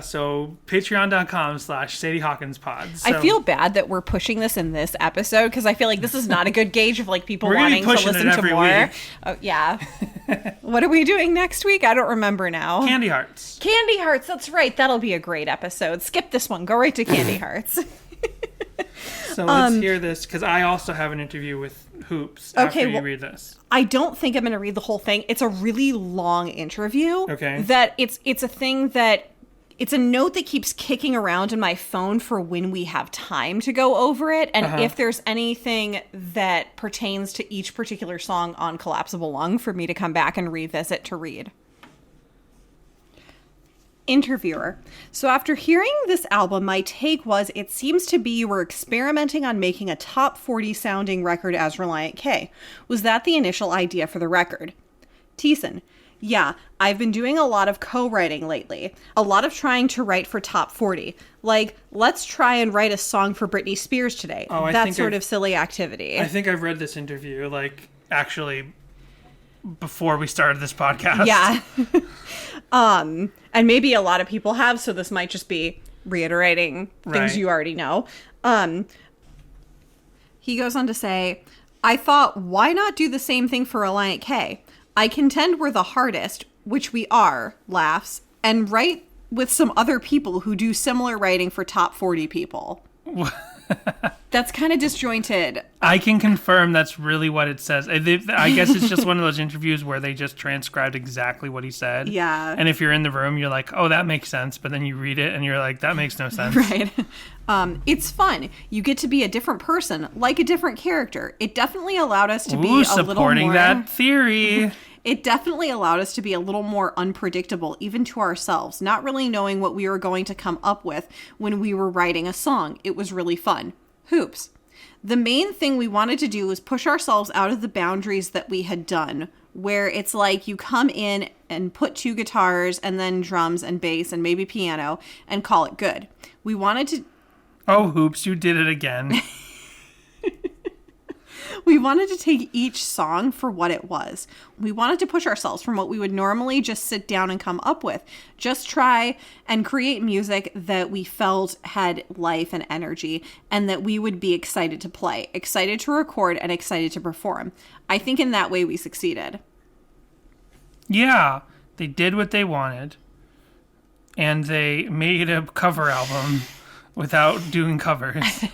so patreon.com/Sadie Hawkins Pod. So, I feel bad that we're pushing this in this episode because I feel like this is not a good gauge of like people We're gonna be wanting to pushing it listen to every more. week. Oh, yeah. What are we doing next week? I don't remember now. Candy Hearts. Candy Hearts. That's right. That'll be a great episode. Skip this one. Go right to Candy Hearts. So let's hear this because I also have an interview with Hoops after you read this. I don't think I'm going to read the whole thing. It's a really long interview. Okay. That it's a thing that it's a note that keeps kicking around in my phone for when we have time to go over it. And if there's anything that pertains to each particular song on Collapsible Lung for me to come back and revisit to read. Interviewer. So after hearing this album, my take was it seems to be you were experimenting on making a top 40 sounding record as Relient K. Was that the initial idea for the record? Thiessen. Yeah, I've been doing a lot of co-writing lately. A lot of trying to write for top 40. Like, let's try and write a song for Britney Spears today. That sort of silly activity. I think I've read this interview, like, actually before we started this podcast. Yeah. And maybe a lot of people have, so this might just be reiterating things you already know. He goes on to say, I thought, why not do the same thing for Relient K? I contend we're the hardest, which we are, laughs, and write with some other people who do similar writing for top 40 people. That's kind of disjointed. I can confirm that's really what it says. I guess it's just one of those interviews where they just transcribed exactly what he said. Yeah. And if you're in the room, you're like, oh, that makes sense. But then you read it and you're like, that makes no sense. Right. It's fun. You get to be a different person, like a different character. It definitely allowed us to be a little more... supporting that theory. It definitely allowed us to be a little more unpredictable, even to ourselves, not really knowing what we were going to come up with when we were writing a song. It was really fun. Hoops. The main thing we wanted to do was push ourselves out of the boundaries that we had done, where it's like you come in and put 2 guitars and then drums and bass and maybe piano and call it good. We wanted to... Oh, Hoops, you did it again. We wanted to take each song for what it was. We wanted to push ourselves from what we would normally just sit down and come up with. Just try and create music that we felt had life and energy and that we would be excited to play, excited to record, and excited to perform. I think in that way we succeeded. Yeah, they did what they wanted. And they made a cover album without doing covers.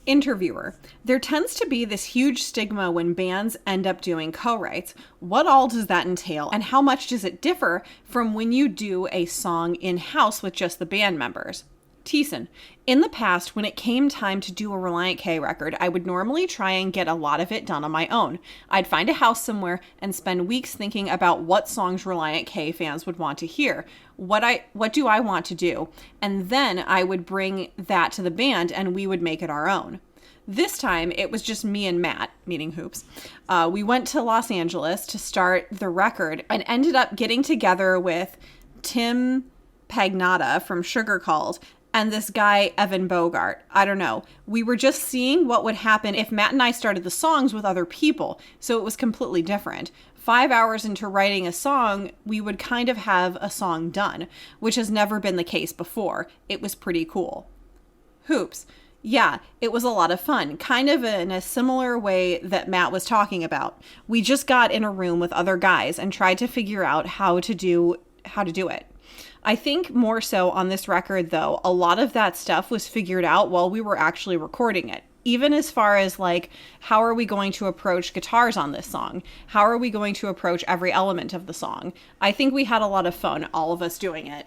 Interviewer. There tends to be this huge stigma when bands end up doing co-writes. What all does that entail, and how much does it differ from when you do a song in-house with just the band members? Thiessen. In the past, when it came time to do a Relient K record, I would normally try and get a lot of it done on my own. I'd find a house somewhere and spend weeks thinking about what songs Relient K fans would want to hear. What do I want to do? And then I would bring that to the band and we would make it our own. This time, it was just me and Matt, meaning Hoops. We went to Los Angeles to start the record and ended up getting together with Tim Pagnotta from Sugar Cult and this guy, Evan Bogart. I don't know. We were just seeing what would happen if Matt and I started the songs with other people, so it was completely different. 5 hours into writing a song, we would kind of have a song done, which has never been the case before. It was pretty cool. Hoops. Yeah, it was a lot of fun, kind of in a similar way that Matt was talking about. We just got in a room with other guys and tried to figure out how to do it. I think more so on this record, though, a lot of that stuff was figured out while we were actually recording it. Even as far as, like, how are we going to approach guitars on this song? How are we going to approach every element of the song? I think we had a lot of fun, all of us doing it.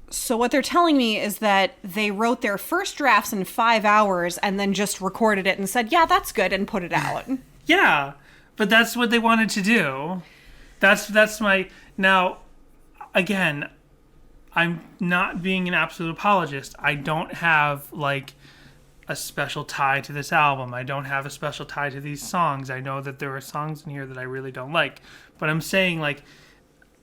So what they're telling me is that they wrote their first drafts in 5 hours and then just recorded it and said, yeah, that's good, and put it out. Yeah, but that's what they wanted to do. That's my... Now... Again, I'm not being an absolute apologist. I don't have, like, a special tie to this album. I don't have a special tie to these songs. I know that there are songs in here that I really don't like. But I'm saying, like,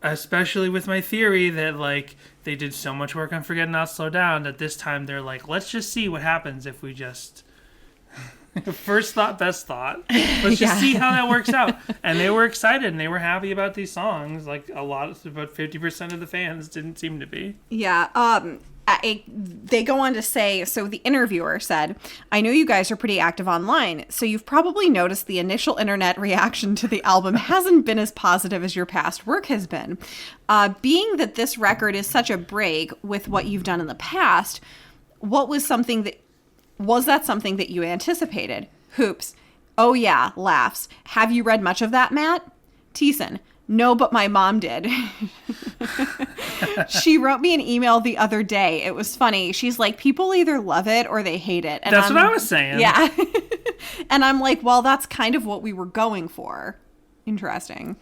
especially with my theory that, like, they did so much work on Forget Not Slow Down that this time they're like, let's just see what happens if we just... First thought, best thought. Let's just see how that works out. And they were excited and they were happy about these songs. Like about 50% of the fans didn't seem to be. Yeah. They go on to say, so the interviewer said, I know you guys are pretty active online, so you've probably noticed the initial internet reaction to the album hasn't been as positive as your past work has been. Being that this record is such a break with what you've done in the past, was that something that you anticipated? Hoops. Oh yeah, laughs. Have you read much of that, Matt? Thiessen. No, but my mom did. She wrote me an email the other day. It was funny. She's like, people either love it or they hate it. And that's what I was saying. Yeah. And I'm like, well, that's kind of what we were going for. Interesting.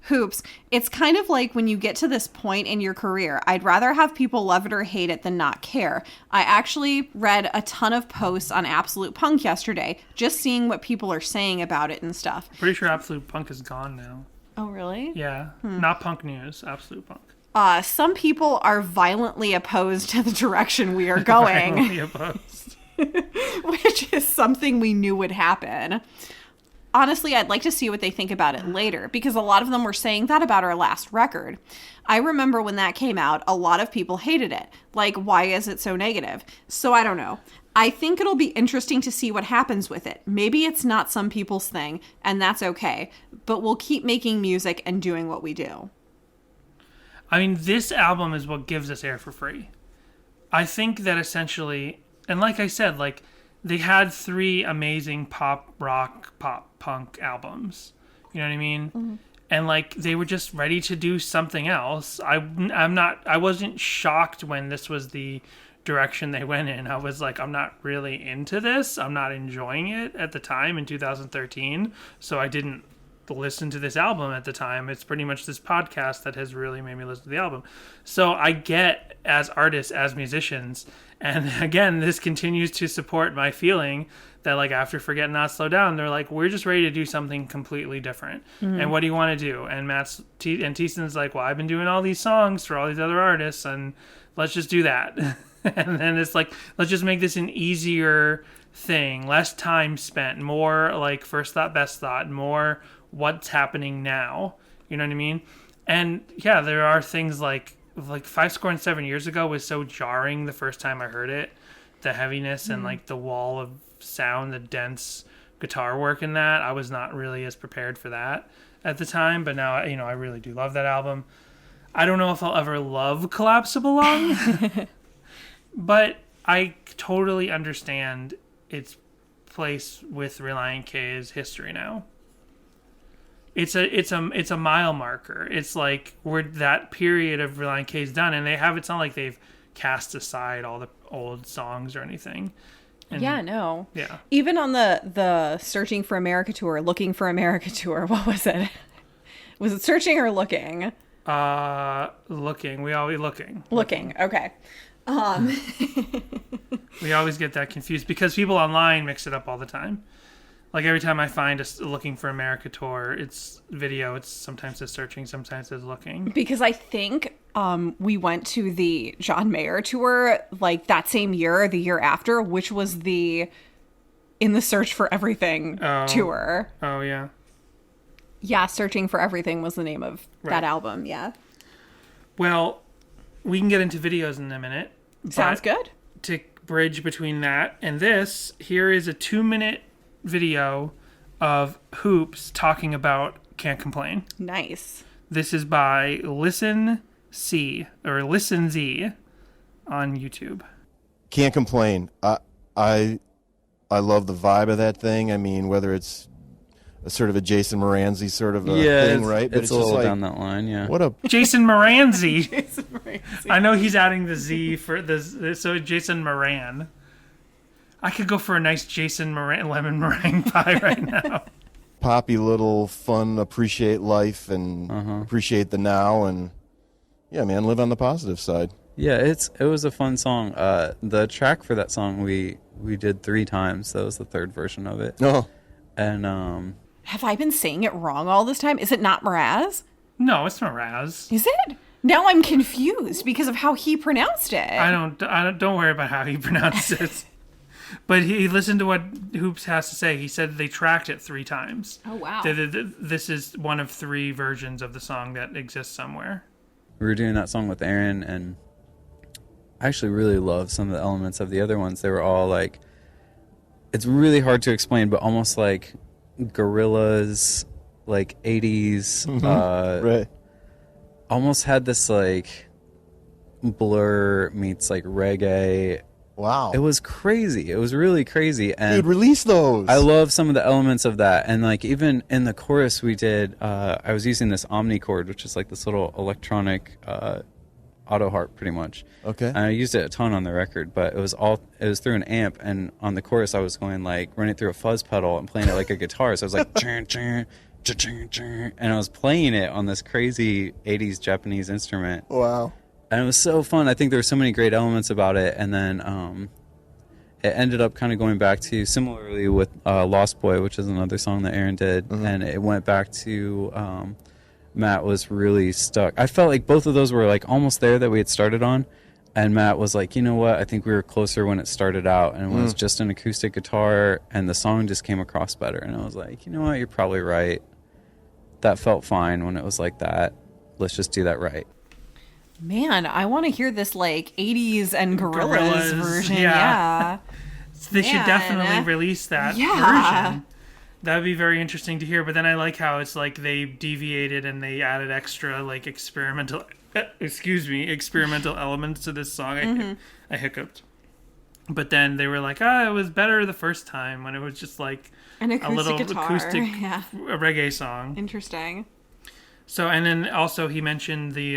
Hoops. It's kind of like when you get to this point in your career, I'd rather have people love it or hate it than not care. I actually read a ton of posts on Absolute Punk yesterday, just seeing what people are saying about it and stuff. Pretty sure Absolute Punk is gone now. Oh, really? Yeah. Not Punk News, Absolute Punk. Some people are violently opposed to the direction we are going. Violently opposed. Which is something we knew would happen. honestly, I'd like to see what they think about it later, because a lot of them were saying that about our last record. I remember when that came out, a lot of people hated it. Like, why is it so negative? So I don't know. I think it'll be interesting to see what happens with it. Maybe it's not some people's thing, and that's okay. But we'll keep making music and doing what we do. I mean, this album is what gives us air for free. I think that essentially, and like I said, like, they had 3 amazing pop, rock, pop, punk albums. You know what I mean? Mm-hmm. And like, they were just ready to do something else. I wasn't shocked when this was the direction they went in. I was like, I'm not really into this. I'm not enjoying it at the time in 2013. So I didn't listen to this album at the time. It's pretty much this podcast that has really made me listen to the album. So I get, as artists, as musicians, and again, this continues to support my feeling that, like, after Forget Not Slow Down, they're like, we're just ready to do something completely different. Mm-hmm. And what do you want to do? And Thiesen's like, well, I've been doing all these songs for all these other artists, and let's just do that. And then it's like, let's just make this an easier thing, less time spent, more like first thought, best thought, more what's happening now. You know what I mean? And yeah, there are things like 57 years ago was so jarring the first time I heard it. The heaviness and like the wall of sound, the dense guitar work in that. I was not really as prepared for that at the time, but now, you know, I really do love that album. I don't know if I'll ever love Collapsible Lung, but I totally understand its place with Relient K's history now. It's a mile marker. It's like where that period of Relient K's done, and it's not like they've cast aside all the old songs or anything. And yeah, no. Yeah. Even on the Searching for America tour, Looking for America tour, what was it? Was it Searching or Looking? Looking. We always looking. Looking. Okay. We always get that confused because people online mix it up all the time. Like every time I find a Looking for America tour, it's video. It's sometimes it's Searching, sometimes it's Looking. Because I think we went to the John Mayer tour like that same year or the year after, which was the In the Search for Everything tour. Oh, yeah. Yeah, Searching for Everything was the name of that album, yeah. Well, we can get into videos in a minute. Sounds good. To bridge between that and this, here is a 2-minute video of Hoops talking about Can't Complain. Nice. This is by Listen Z on YouTube. Can't Complain. I love the vibe of that thing. I mean, whether it's a sort of a Jason Moranzi sort of a thing, right? But it's a little like, down that line, yeah. What a Jason Moranzi. Jason Moranzi. I know he's adding the Z for this, so Jason Moran. I could go for a nice Jason Moran lemon meringue pie right now. Poppy little fun, appreciate life and appreciate the now, and yeah, man, live on the positive side. Yeah, it was a fun song. The track for that song we did 3 times. That was the 3rd version of it. Oh. And have I been saying it wrong all this time? Is it not Mraz? No, it's Mraz. Is it? Now I'm confused because of how he pronounced it. Don't worry about how he pronounced it. But he listened to what Hoops has to say. He said they tracked it 3 times. Oh, wow. This is one of 3 versions of the song that exists somewhere. We were doing that song with Aaron, and I actually really love some of the elements of the other ones. They were all like, it's really hard to explain, but almost like Gorillaz, like 80s. Right. Almost had this like Blur meets like reggae. Wow. It was crazy. It was really crazy. And dude, release those. I love some of the elements of that. And like even in the chorus we did, I was using this omnichord, which is like this little electronic auto harp pretty much. Okay. And I used it a ton on the record, but it was through an amp, and on the chorus I was going like running through a fuzz pedal and playing it like a guitar. So I was like churn, churn, churn, churn, and I was playing it on this crazy 80s Japanese instrument. Wow. And it was so fun. I think there were so many great elements about it. And then it ended up kind of going back to, similarly with Lost Boy, which is another song that Aaron did. Mm-hmm. And it went back to Matt was really stuck. I felt like both of those were like almost there that we had started on. And Matt was like, you know what? I think we were closer when it started out, and when it was just an acoustic guitar, and the song just came across better. And I was like, you know what? You're probably right. That felt fine when it was like that. Let's just do that right. Man, I want to hear this like 80s and Gorillaz version. Yeah. They should Man. definitely release that version. That would be very interesting to hear. But then I like how it's like they deviated and they added extra like experimental elements to this song. I hiccuped. But then they were like, it was better the first time when it was just like An acoustic a little guitar. acoustic Yeah. reggae song. Interesting. So, and then also he mentioned the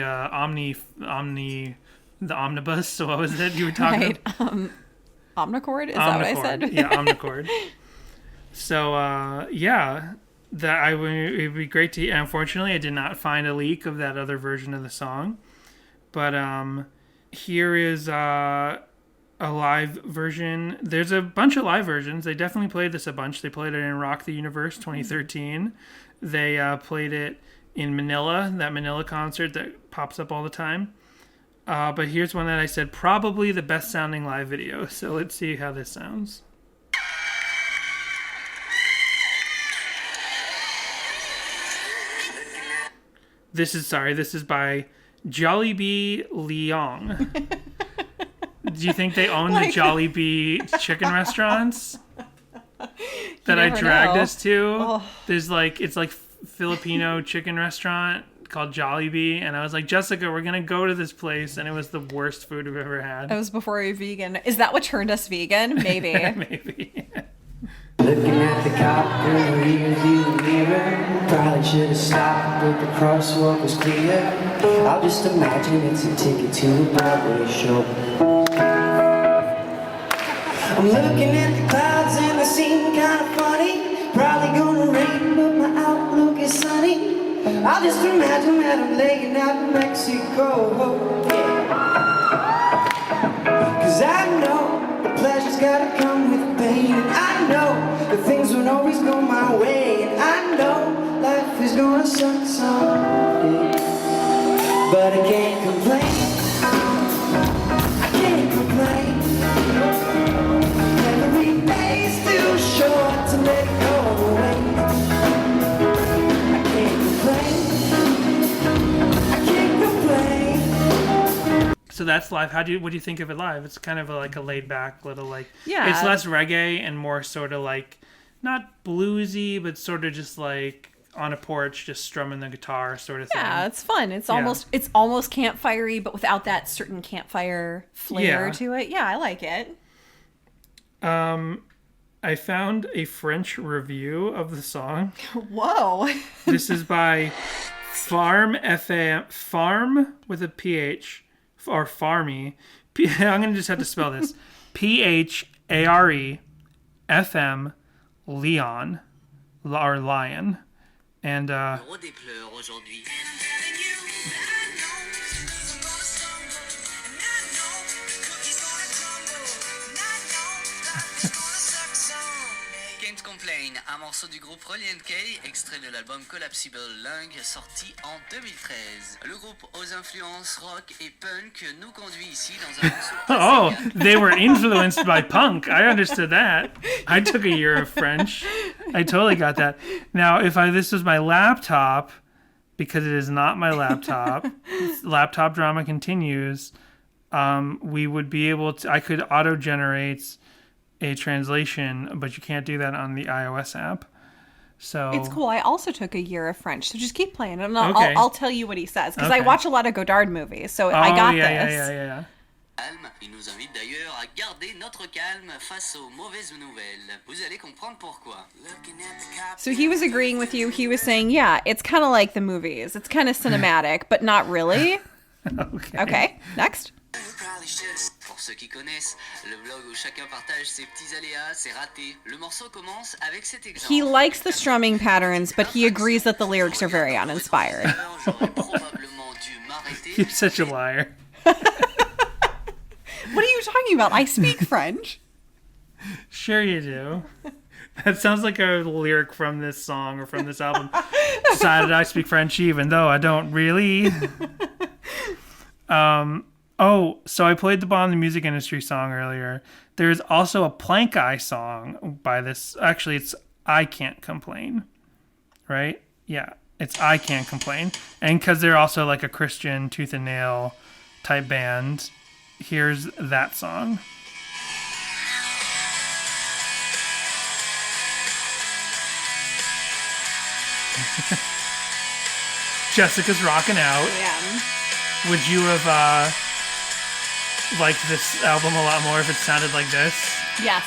the omnibus. So what was it you were talking about? Omnichord? Is that what I said? Yeah, omnichord. So, it'd be great to. Unfortunately, I did not find a leak of that other version of the song, but here is a live version. There's a bunch of live versions. They definitely played this a bunch. They played it in Rock the Universe 2013. They played it in Manila, that Manila concert that pops up all the time. But here's one that I said probably the best sounding live video. So let's see how this sounds. This is by Jollibee Leong. Do you think they own the Jollibee chicken restaurants that I dragged us to? Oh. There's like, it's like Filipino chicken restaurant called Jollibee, and I was like, Jessica, we're gonna go to this place, and it was the worst food I've ever had. It was before we were vegan. Is that what turned us vegan? Maybe. Maybe. Looking at the cop in the rearview mirror. Probably should have stopped, but the crosswalk was clear. I'll just imagine it's a ticket to a Broadway show. I'm looking at the clouds and they seem kind of funny. Probably gonna rain, but my outlook is sunny. I'll just imagine that I'm laying out in Mexico. Cause I know the pleasure's gotta come with pain. And I know that things won't always go my way. And I know life is gonna suck someday. But I can't complain. I can't complain. Every day's too short to let go away. I can't complain. So that's live. What do you think of it live? It's kind of like a laid back little like, Yeah. It's less reggae and more sort of like, not bluesy, but sort of just like on a porch, just strumming the guitar sort of thing. Yeah, it's fun. It's almost campfire-y, but without that certain campfire flair to it. Yeah, I like it. I found a French review of the song. Whoa. This is by Farm with a PH, or Farmy. I'm going to just have to spell this. PHARE FM or Lion. And Can't Complain, un morceau du groupe Relient, extrait de l'album Collapsible Lung, sorti en 2013. Le groupe aux influences rock et punk nous conduit ici dans un morceau... oh, they were influenced by punk. I understood that. I took a year of French. I totally got that. Now, if this was my laptop, because it is not my laptop, laptop drama continues, we would be able to... I could auto-generate a translation, but you can't do that on the iOS app. So It's cool. I also took a year of French, so just keep playing. And I'll tell you what he says, because I Okay. watch a lot of Godard movies, so I got this. Yeah. Calme, il nous invite d'ailleurs à garder notre calme face aux mauvaises nouvelles. Vous allez comprendre pourquoi. So he was agreeing with you. He was saying, yeah, it's kind of like the movies. It's kind of cinematic, but not really. Okay, next. Pour ceux qui connaissent, le blog où chacun partage ses petits aléas, c'est raté. Le morceau commence avec cet exemple. He likes the strumming patterns, but he agrees that the lyrics are very uninspired. J'aurais probablement dû m'arrêter. You're such a liar. What are you talking about? I speak French. Sure you do. That sounds like a lyric from this song or from this album. Decided I speak French even though I don't really. Oh, so I played the Bomb the Music Industry song earlier. There's also a Plank Eye song by this. Actually, it's I Can't Complain. Right? Yeah, it's I Can't Complain. And because they're also like a Christian tooth and nail type band, here's that song. Jessica's rocking out. Yeah. Would you have liked this album a lot more if it sounded like this? Yes.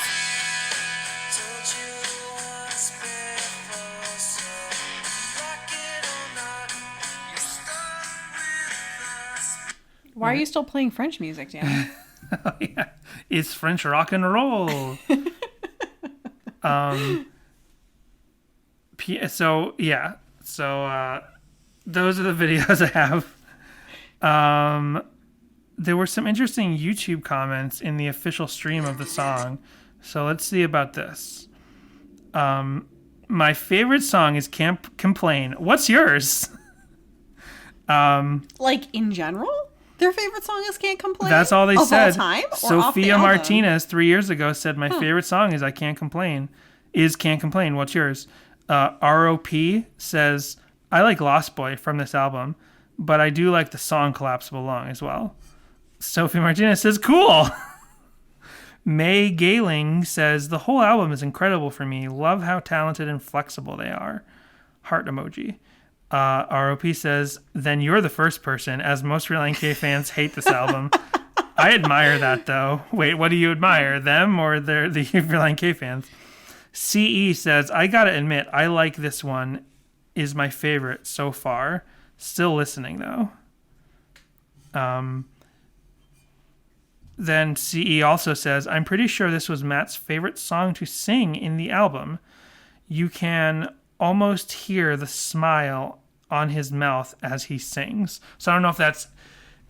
Why are you still playing French music, Dan? Oh, yeah. It's French rock and roll. So those are the videos I have. There were some interesting YouTube comments in the official stream of the song. So let's see about this. My favorite song is Can't Complain. What's yours? Like in general? Their favorite song is Can't Complain? That's all they of said. All time? Or off the Sophia album? Martinez 3 years ago said my favorite song is I Can't Complain. Is Can't Complain. What's yours? ROP says I like Lost Boy from this album, but I do like the song Collapsible Lung as well. Sophie Martinez says cool. May Galing says the whole album is incredible for me. Love how talented and flexible they are. Heart emoji. ROP says, then you're the first person, as most Relient K fans hate this album. I admire that, though. Wait, what do you admire? Them or the Relient K fans? CE says, I gotta admit, I like this one. Is my favorite so far. Still listening, though. Then CE also says, I'm pretty sure this was Matt's favorite song to sing in the album. You can almost hear the smile on his mouth as he sings. So I don't know if that's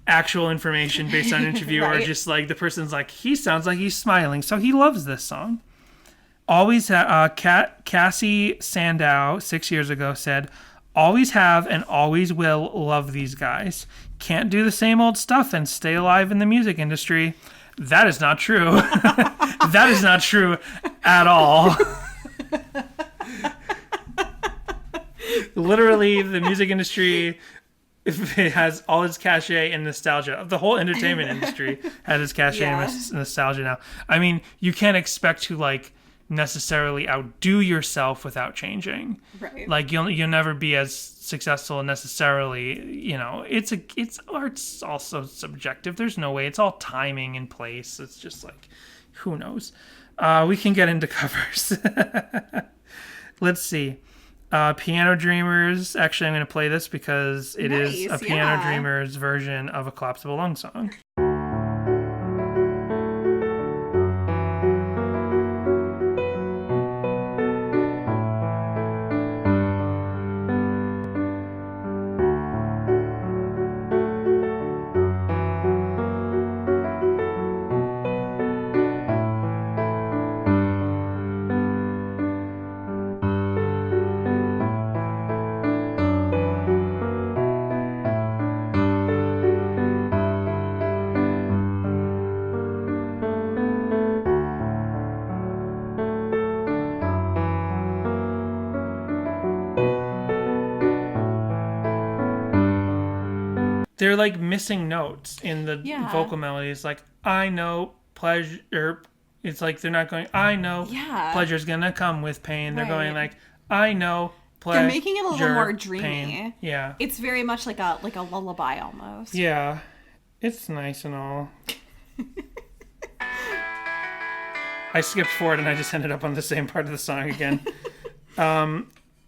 actual information based on an interview Right. or just like the person's like, he sounds like he's smiling. So he loves this song. Always Cassie Sandow 6 years ago said, always have and always will love these guys. Can't do the same old stuff and stay alive in the music industry. That is not true. That is not true at all. Literally, the music industry, it has all its cachet and nostalgia. The whole entertainment industry has its cachet and nostalgia now. I mean, you can't expect to like necessarily outdo yourself without changing. Right. Like you'll never be as successful necessarily. You know, art's also subjective. There's no way. It's all timing and place. It's just like, who knows? We can get into covers. Let's see. Piano Dreamers. Actually, I'm going to play this because it is a Piano Dreamers version of a Collapsible Lung song. They're like missing notes in the vocal melodies. Like, I know pleasure. It's like they're not going, I know pleasure's gonna come with pain. They're going like, I know pleasure. They're making it a little more dreamy. Pain. Yeah. It's very much like a lullaby almost. Yeah. It's nice and all. I skipped forward and I just ended up on the same part of the song again.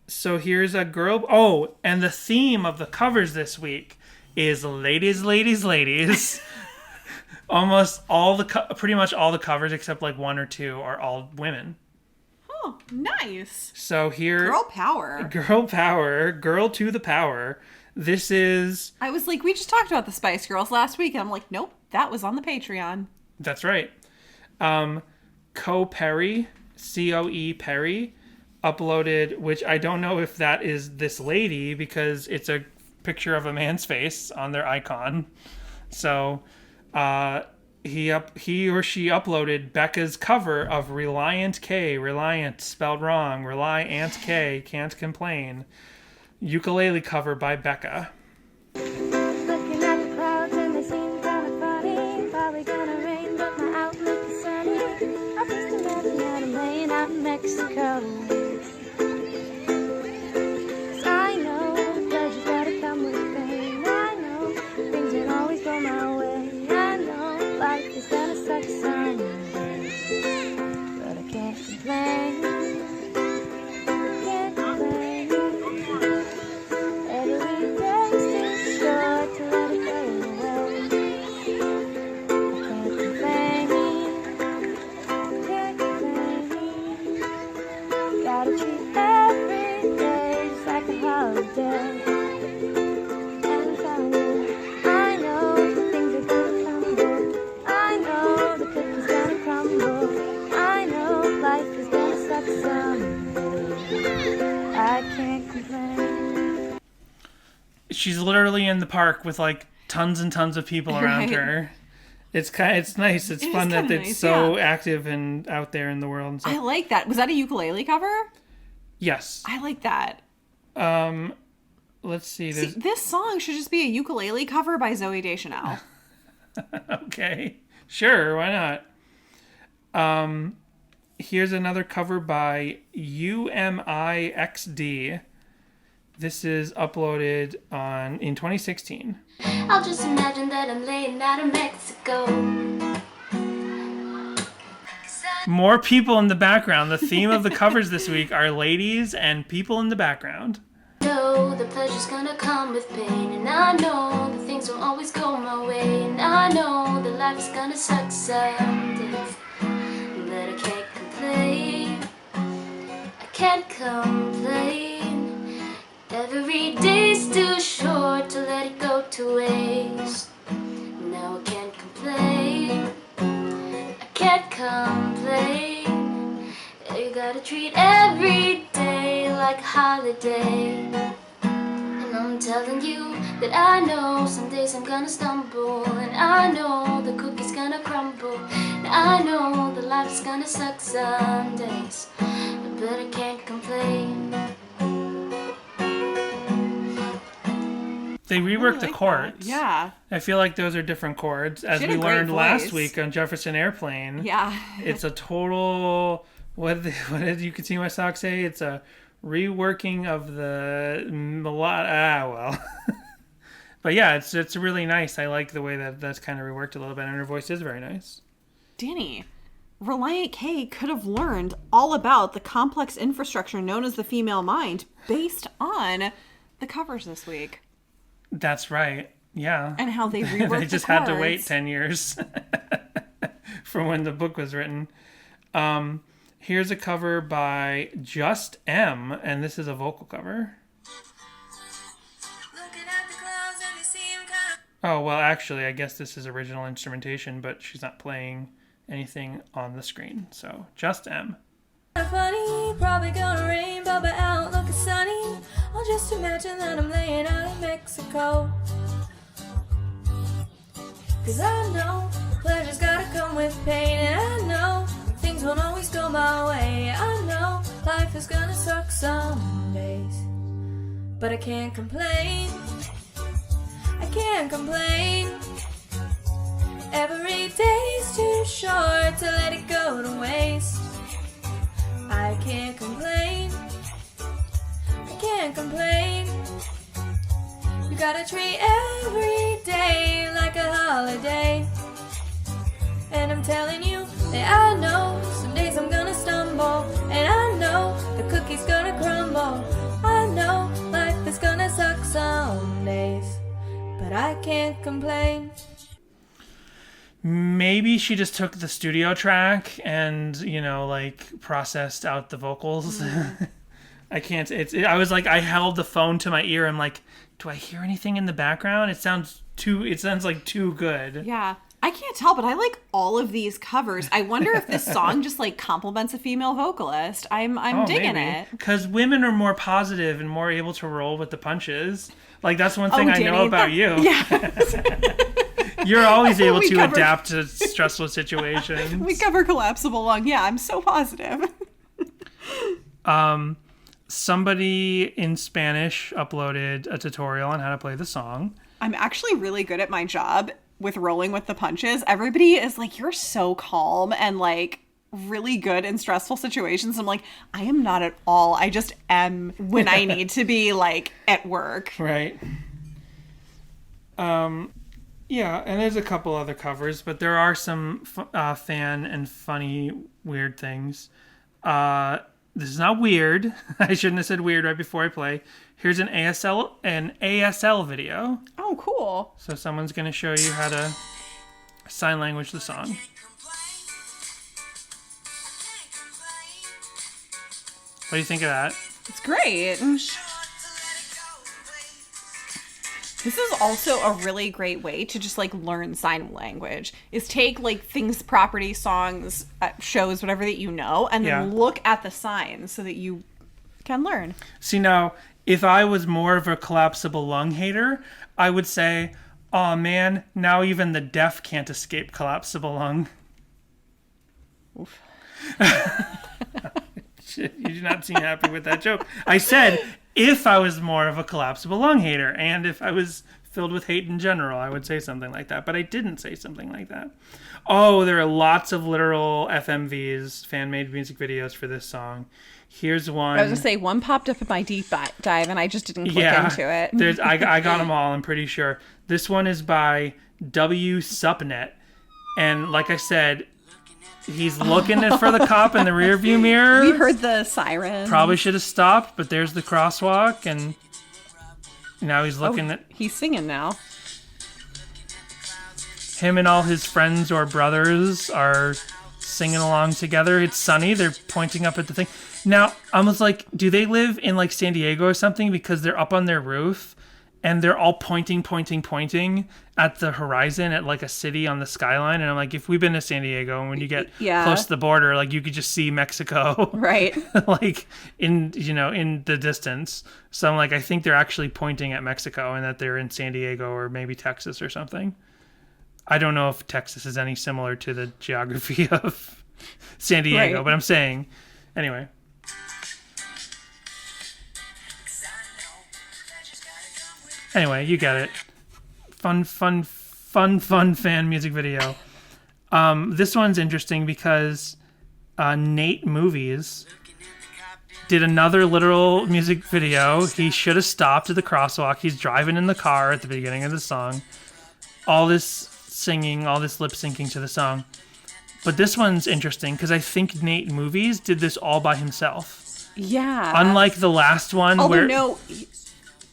So here's a girl. Oh, and the theme of the covers this week is ladies, ladies, ladies. Almost all pretty much all the covers except like one or two are all women. Oh, nice. So here, girl power, girl to the power. This is. I was like, we just talked about the Spice Girls last week, and I'm like, nope, that was on the Patreon. That's right. Coe Perry, COE Perry, uploaded, which I don't know if that is this lady because it's a picture of a man's face on their icon. So he or she uploaded Becca's cover of Relient K, Reliant spelled wrong, Reliant K, Can't Complain, ukulele cover by Becca. Looking at the clouds and they seem kind of funny. Probably gonna rain, but my outlook is sunny. I just imagine that I'm laying out in Mexico. 'Cause I know pleasure's gotta come with pain. I know things won't always go my way. I know life is gonna suck someday, but I can't complain. Can't complain. Every day's too short to let it go away. I can't complain. Gotta treat every day just like a holiday. And I'm telling you, I know things are gonna crumble. I know the cookie's gonna crumble. I know life is gonna suck someday. I can't complain. She's literally in the park with like tons and tons of people around Right. her. It's nice. It's It fun is that kinda it's nice, so yeah. active and out there in the world and stuff. I like that. Was that a ukulele cover? Yes. I like that. Let's see. See, There's this song should just be a ukulele cover by Zooey Deschanel. okay. Sure, why not? Here's another cover by UMIXD. This is uploaded in 2016. I'll just imagine that I'm laying out in Mexico. More people in the background. The theme of the covers this week are ladies and people in the background. Know the pleasure's gonna come with pain, and I know that things won't always go my way, and I know that life is gonna suck some days, but I can't complain. I can't complain. Every day's too short to let it go to waste. Now I can't complain. I can't complain. You gotta treat every day like a holiday. And I'm telling you that I know some days I'm gonna stumble, and I know the cookie's gonna crumble, and I know that life's gonna suck some days, but I can't complain. They reworked the chords. Yeah. I feel like those are different chords. As She had we a great learned last voice. week on Jefferson Airplane. Yeah. It's a total... What did You Can See My Sock say? It's a reworking of the well. But yeah, it's really nice. I like the way that that's kind of reworked a little bit, and her voice is very nice. Danny, Reliant K could have learned all about the complex infrastructure known as the female mind based on the covers this week. That's right. Yeah. And how they reworked They just the had to wait chords. 10 years for when the book was written. Here's a cover by Just M, and this is a vocal cover. Oh, well, actually, I guess this is original instrumentation, but she's not playing anything on the screen. So, Just M. Funny, probably gonna rain, but my outlook is sunny. I'll just imagine that I'm laying out in Mexico. 'Cause I know pleasure's gotta come with pain, and I know things won't always go my way. I know life is gonna suck some days, but I can't complain. I can't complain. Every day's too short to let it go to waste. I can't complain. I can't complain. You gotta treat every day like a holiday. And I'm telling you that I know some days I'm gonna stumble, and I know the cookie's gonna crumble. I know life is gonna suck some days, but I can't complain. Maybe she just took the studio track and, like, processed out the vocals. I can't. I was like, I held the phone to my ear. I'm like, do I hear anything in the background? It sounds like too good. Yeah. I can't tell, but I like all of these covers. I wonder if this song just like compliments a female vocalist. I'm digging it. Because women are more positive and more able to roll with the punches. Like, that's one thing I Danny, know about you. Yeah. You're always able We to covered- adapt to stressful situations. We cover Collapsible Lung. Yeah, I'm so positive. Somebody in Spanish uploaded a tutorial on how to play the song. I'm actually really good at my job with rolling with the punches. Everybody is like, you're so calm and like really good in stressful situations. I'm like, I am not at all. I just am when I need to be like at work. Right. Yeah, and there's a couple other covers, but there are some fan and funny weird things. This is not weird. I shouldn't have said weird right before I play. Here's an ASL video. Oh, cool. So someone's going to show you how to sign language the song. What do you think of that? It's great. This is also a really great way to just like learn sign language, is take like things, property, songs, shows, whatever that you know, and then look at the signs so that you can learn. See, now, if I was more of a collapsible lung hater, I would say, oh man, now even the deaf can't escape collapsible lung. Oof. Shit, you do not seem happy with that joke. I said, if I was more of a collapsible lung hater, and if I was filled with hate in general, I would say something like that. But I didn't say something like that. Oh, there are lots of literal FMVs, fan-made music videos for this song. Here's one. I was going to say, one popped up in my deep dive, and I just didn't click into it. I got them all, I'm pretty sure. This one is by W. Supnet. And like I said, he's looking for the cop in the rearview mirror. We heard the siren. Probably should have stopped, but there's the crosswalk, and now he's looking at... He's singing now. Him and all his friends or brothers are singing along together. It's sunny. They're pointing up at the thing. Now, I was like, do they live in like San Diego or something? Because they're up on their roof, and they're all pointing at the horizon at like a city on the skyline. And I'm like, if we've been to San Diego and when you get close to the border, like you could just see Mexico, right? Like in the distance. So I'm like, I think they're actually pointing at Mexico and that they're in San Diego or maybe Texas or something. I don't know if Texas is any similar to the geography of San Diego, but I'm saying, anyway. Anyway, you get it. Fun fan music video. This one's interesting because Nate Movies did another literal music video. He should have stopped at the crosswalk. He's driving in the car at the beginning of the song. All this singing, all this lip syncing to the song. But this one's interesting because I think Nate Movies did this all by himself. Yeah. Unlike the last one no.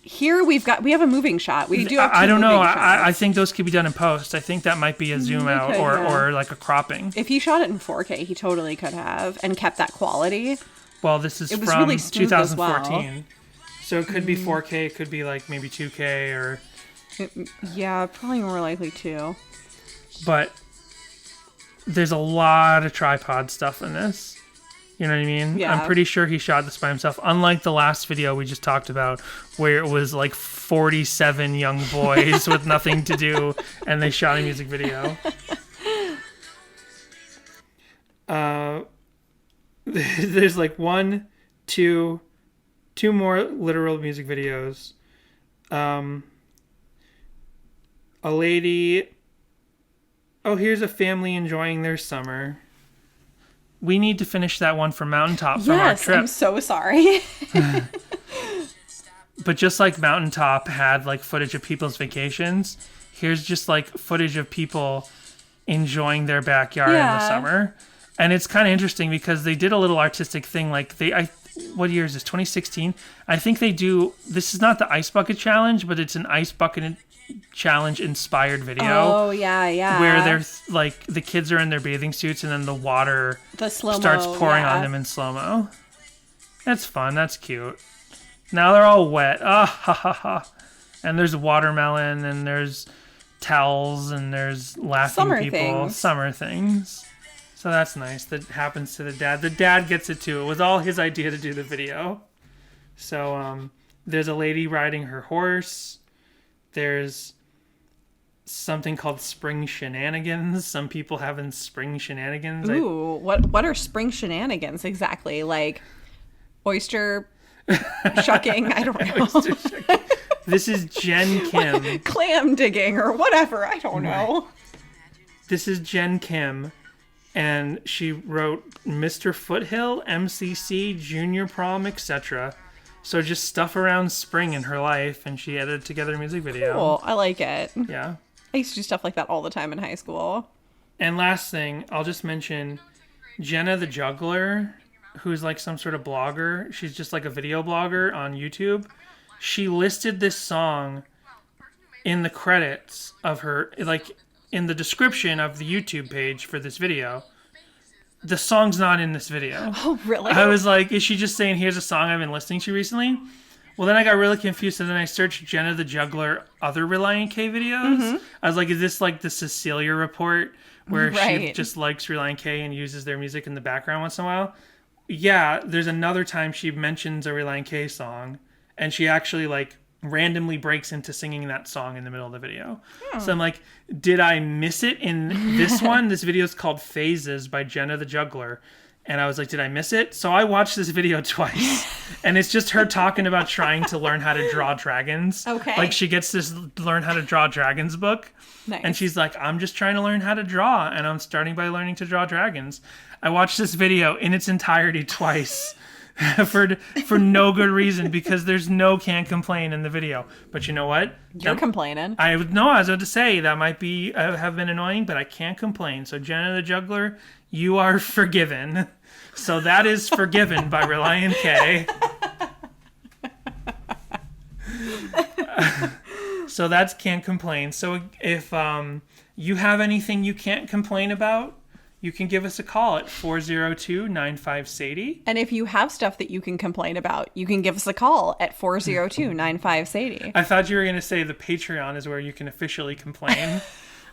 Here we have a moving shot. We do have two I don't know. I I think those could be done in post. I think that might be a zoom out or like a cropping. If he shot it in 4K, he totally could have and kept that quality. Well, this is from really 2014. well. So it could be 4K, it could be like maybe 2K or... Yeah, probably more likely 2. But there's a lot of tripod stuff in this. You know what I mean? Yeah. I'm pretty sure he shot this by himself. Unlike the last video we just talked about, where it was like 47 young boys with nothing to do, and they shot a music video. There's like two more literal music videos. A lady... Oh, here's a family enjoying their summer. We need to finish that one from Mountaintop from our trip. I'm so sorry. But just like Mountaintop had like footage of people's vacations, here's just like footage of people enjoying their backyard in the summer. And it's kind of interesting because they did a little artistic thing. Like what year is this? 2016? I think they do. This is not the ice bucket challenge, but it's an ice bucket challenge inspired video. Oh yeah. Where they're like the kids are in their bathing suits and then the water starts pouring on them in slow-mo. That's fun. That's cute. Now they're all wet. Ah ha ha ha. And there's watermelon and there's towels and there's laughing people. Summer things. So that's nice. That happens to the dad. The dad gets it too. It was all his idea to do the video. So there's a lady riding her horse. There's something called spring shenanigans. Some people having spring shenanigans. Ooh, what are spring shenanigans exactly? Like oyster shucking? I don't know. This is Jen Kim. Clam digging or whatever. I don't know. This is Jen Kim, and she wrote Mr. Foothill, MCC, Junior Prom, etc. So just stuff around spring in her life, and she edited together a music video. Cool. I like it. Yeah. I used to do stuff like that all the time in high school. And last thing, I'll just mention Jenna the Juggler, who's like some sort of blogger. She's just like a video blogger on YouTube. She listed this song in the credits of her, like in the description of the YouTube page for this video. The song's not in this video. Oh, really? I was like, is she just saying, here's a song I've been listening to recently? Well, then I got really confused, and then I searched Jenna the Juggler other Relient K videos. Mm-hmm. I was like, is this like the Cecilia Report, where she Right. just likes Relient K and uses their music in the background once in a while? Yeah, there's another time she mentions a Relient K song, and she actually like randomly breaks into singing that song in the middle of the video. So I'm like, did I miss it in this one? This video is called Phases by Jenna the Juggler. And I was like, did I miss it? So I watched this video twice. And it's just her talking about trying to learn how to draw dragons. Okay. Like she gets this Learn How to Draw Dragons book. Nice. And she's like, I'm just trying to learn how to draw. And I'm starting by learning to draw dragons. I watched this video in its entirety twice. for no good reason, because there's no can't complain in the video. But you know what? You're complaining. I was about to say that might be have been annoying, but I can't complain. So Jenna the Juggler, you are forgiven. So that is Forgiven by Relient K. So that's Can't Complain. So if you have anything you can't complain about, you can give us a call at 402-95-SADIE. And if you have stuff that you can complain about, you can give us a call at 402-95-SADIE. I thought you were going to say the Patreon is where you can officially complain,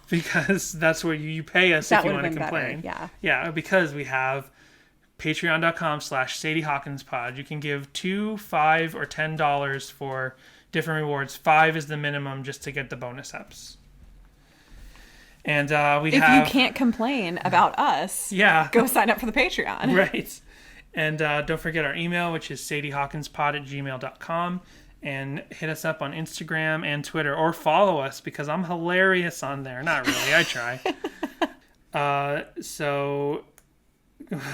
because that's where you pay us if you want to complain. Better, Yeah, because we have patreon.com/SadieHawkinspod. You can give $2, $5, or $10 for different rewards. $5 is the minimum just to get the bonus eps. And if you can't complain about us, go sign up for the Patreon. Right. And don't forget our email, which is SadieHawkinspod@gmail.com. And hit us up on Instagram and Twitter, or follow us, because I'm hilarious on there. Not really, I try. So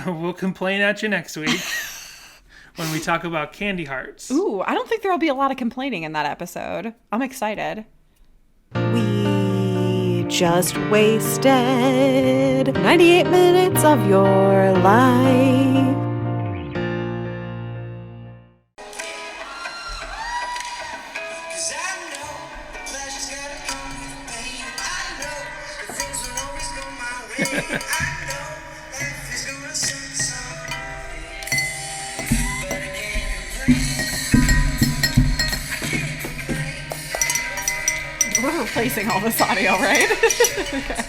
we'll complain at you next week when we talk about candy hearts. Ooh, I don't think there will be a lot of complaining in that episode. I'm excited. We just wasted 98 minutes of your life. We're replacing all this audio, right? Okay.